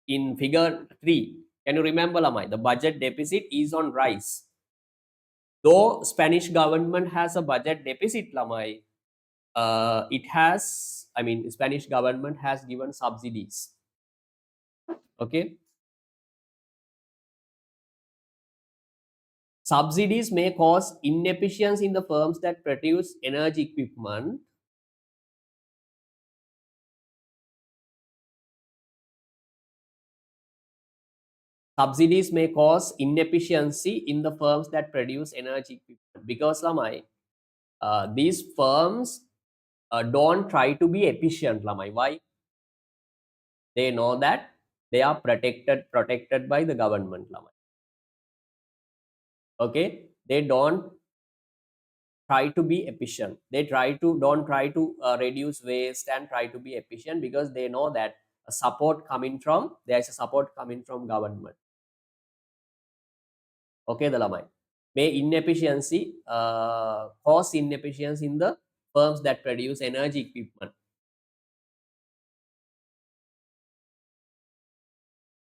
In figure 3, can you remember, Lamai? The budget deficit is on rise. Though Spanish government has a budget deficit, Lamai, Spanish government has given subsidies. Okay. Subsidies may cause inefficiency in the firms that produce energy equipment. Subsidies may cause inefficiency in the firms that produce energy equipment because, Lamai, these firms don't try to be efficient, Lamai. Why? They know that they are protected by the government, Lamai. Okay, they don't try to be efficient. They don't try to reduce waste and try to be efficient, because they know that there's a support coming from government. Okay, the lamai may inefficiency cause inefficiency in the firms that produce energy equipment.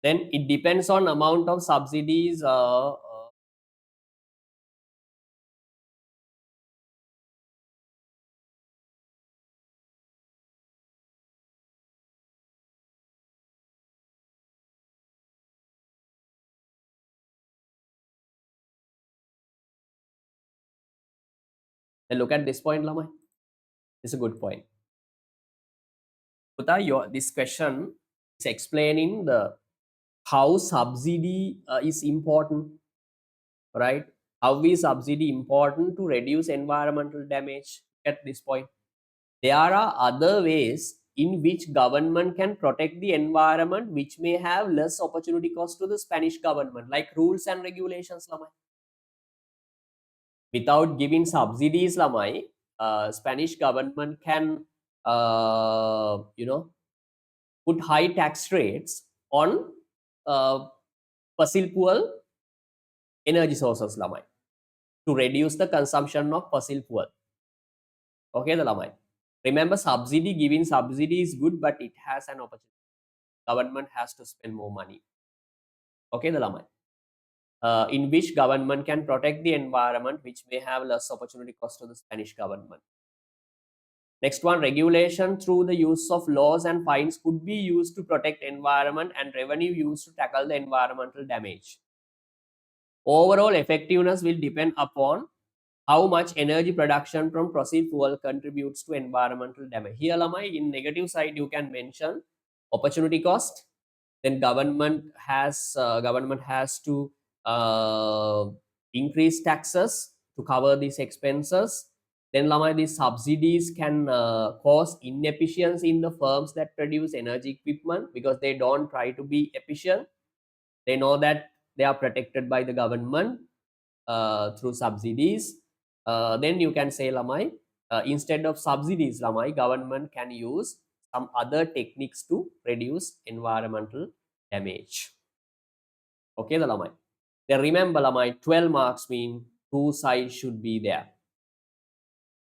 Then it depends on amount of subsidies. Then look at this point, lamai. It's a good point. Puta, this question is explaining the how subsidy is important, right? How is subsidy important to reduce environmental damage? At this point, there are other ways in which government can protect the environment, which may have less opportunity cost to the Spanish government, like rules and regulations, lamai. Without giving subsidies, lamai, Spanish government can put high tax rates on fossil fuel energy sources, lamai, to reduce the consumption of fossil fuel. Okay, the lamai. Remember, giving subsidy is good, but it has an opportunity. Government has to spend more money. Okay, the lamai. In which government can protect the environment, which may have less opportunity cost to the Spanish government. Next one, regulation through the use of laws and fines could be used to protect environment, and revenue used to tackle the environmental damage. Overall effectiveness will depend upon how much energy production from fossil fuel contributes to environmental damage. Here, lamai, in negative side, you can mention opportunity cost. Then government has to increase taxes to cover these expenses. Then, lamai, these subsidies can cause inefficiency in the firms that produce energy equipment, because they don't try to be efficient. They know that they are protected by the government through subsidies. Then you can say, lamai, instead of subsidies, lamai, government can use some other techniques to reduce environmental damage. Okay, the lamai. Then remember, lamai, 12 marks mean two sides should be there.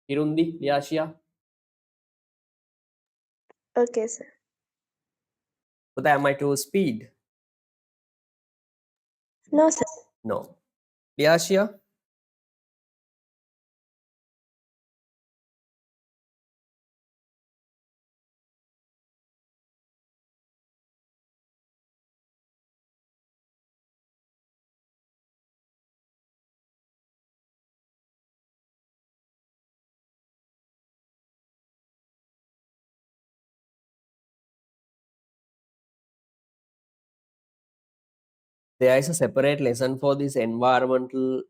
Kirundi, Liashia. Okay, sir. But am I too speed? No, sir. No. Liashia. There is a separate lesson for this environmental,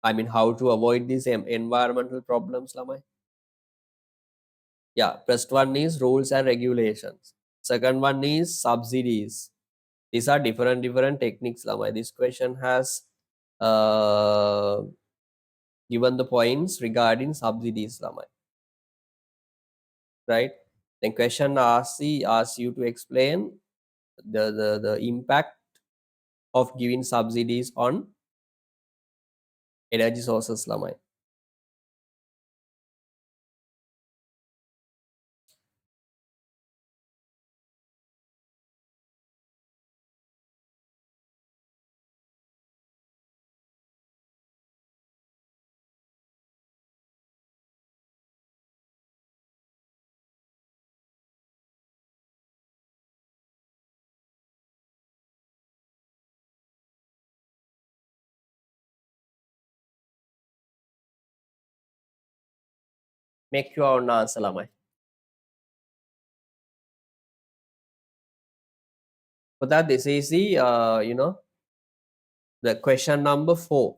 how to avoid these environmental problems, lamai. Yeah, first one is rules and regulations. Second one is subsidies. These are different techniques, lamai. This question has given the points regarding subsidies, lamai. Right? Then question asks you to explain the impact of giving subsidies on energy sources, lamai. Make your own answer, lamai. For that, this is the the question number 4.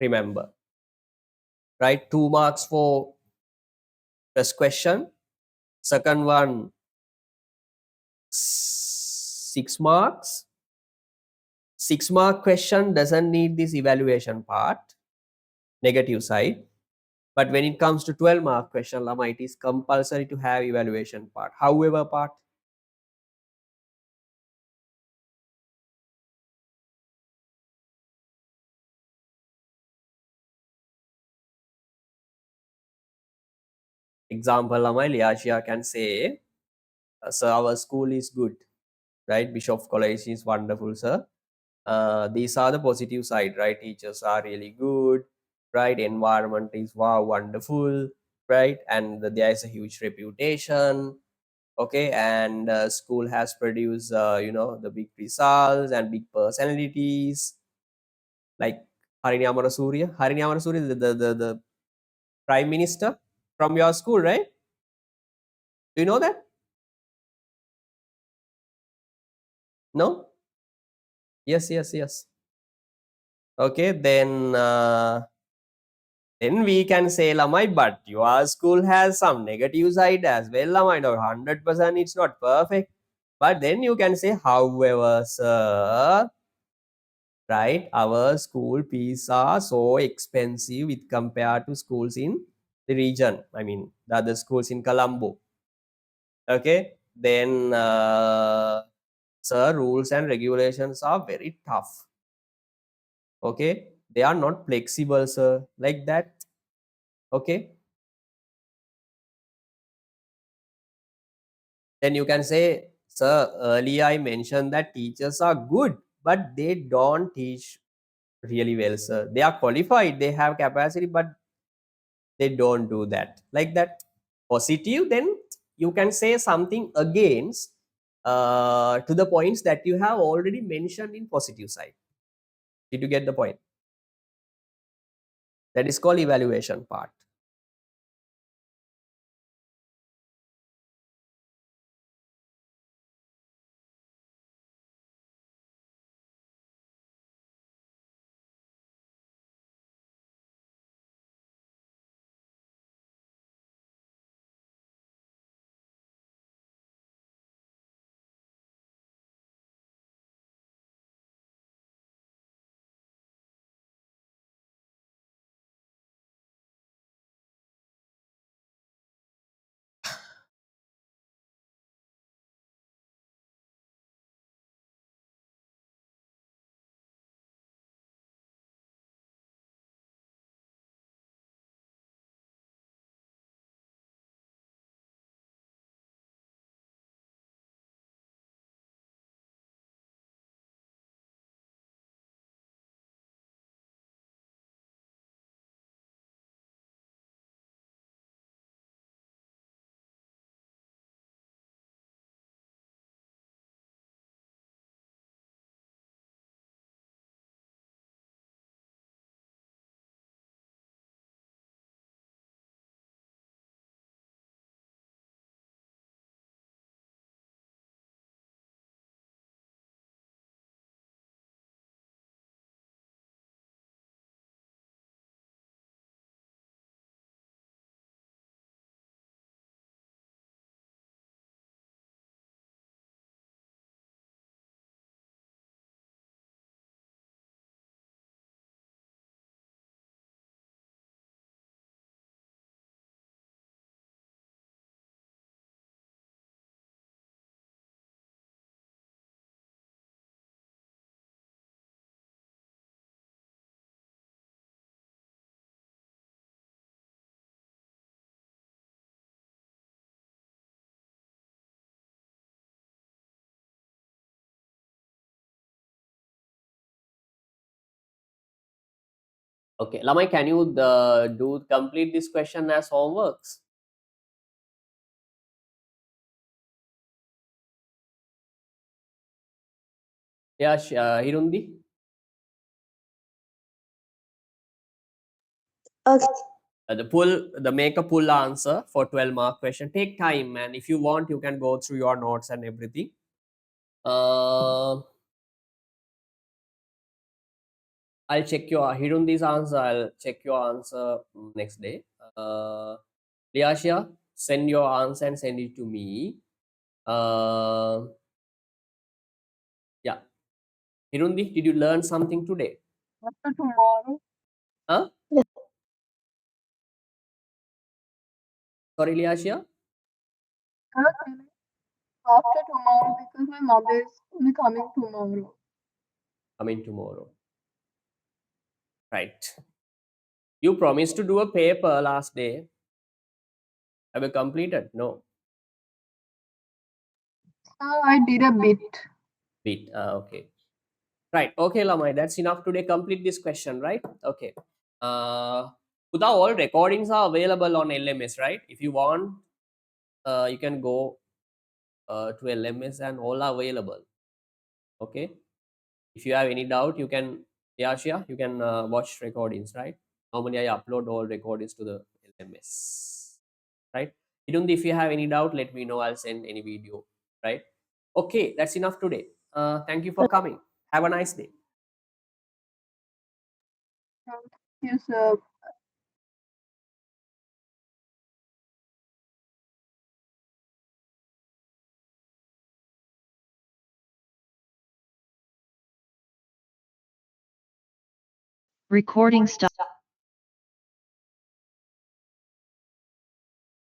Remember, right? 2 marks for first question. Second one, 6 marks. 6-mark question doesn't need this evaluation part, negative side. But when it comes to 12-mark question, Lama, it is compulsory to have evaluation part. However part, example, Lama, Liashia can say, sir, our school is good, right? Bishop College is wonderful, sir. These are the positive side, right? Teachers are really good, right? Environment is wow, wonderful, right? And there is a huge reputation, okay? And school has produced, the big results and big personalities, like Harini Amarasuriya. Harini Amarasuriya is the prime minister from your school, right? Do you know that? No? Yes, yes, yes. Okay, then we can say, Lamai, but your school has some negative side as well, Lamai. No, 100% it's not perfect. But then you can say, however, sir, right, our school fees are so expensive with compared to schools in the region. I mean, the other schools in Colombo. Okay, then, sir, rules and regulations are very tough. Okay, they are not flexible, sir, like that. Okay, then you can say, sir, earlier I mentioned that teachers are good, but they don't teach really well, sir. They are qualified, they have capacity, but they don't do that, like that. Positive, then you can say something against to the points that you have already mentioned in positive side. Did you get the point? That is called evaluation part. Okay, Lamai, can you do complete this question as homeworks? Yeah, Hirundi. Okay. The make a pull answer for 12-mark question. Take time, and if you want, you can go through your notes and everything. I'll check your Hirundi's answer. I'll check your answer next day. Liashia, send your answer and send it to me. Yeah. Hirundi, did you learn something today? After tomorrow. Huh? Yes. Sorry, Liashia? Okay. After tomorrow because my mother is only coming tomorrow. Coming tomorrow. Right. You promised to do a paper last day. Have you completed? No. I did a bit. Bit. Okay. Right. Okay, Lamai. That's enough today. Complete this question, right? Okay. Uda, all recordings are available on LMS, right? If you want, you can go to LMS and all are available. Okay. If you have any doubt, you can, Yashia, you can watch recordings, right? Normally, I upload all recordings to the LMS, right? If you have any doubt, let me know. I'll send any video, right? Okay, that's enough today. Thank you for coming. Have a nice day. Thank you, sir. Recording stop.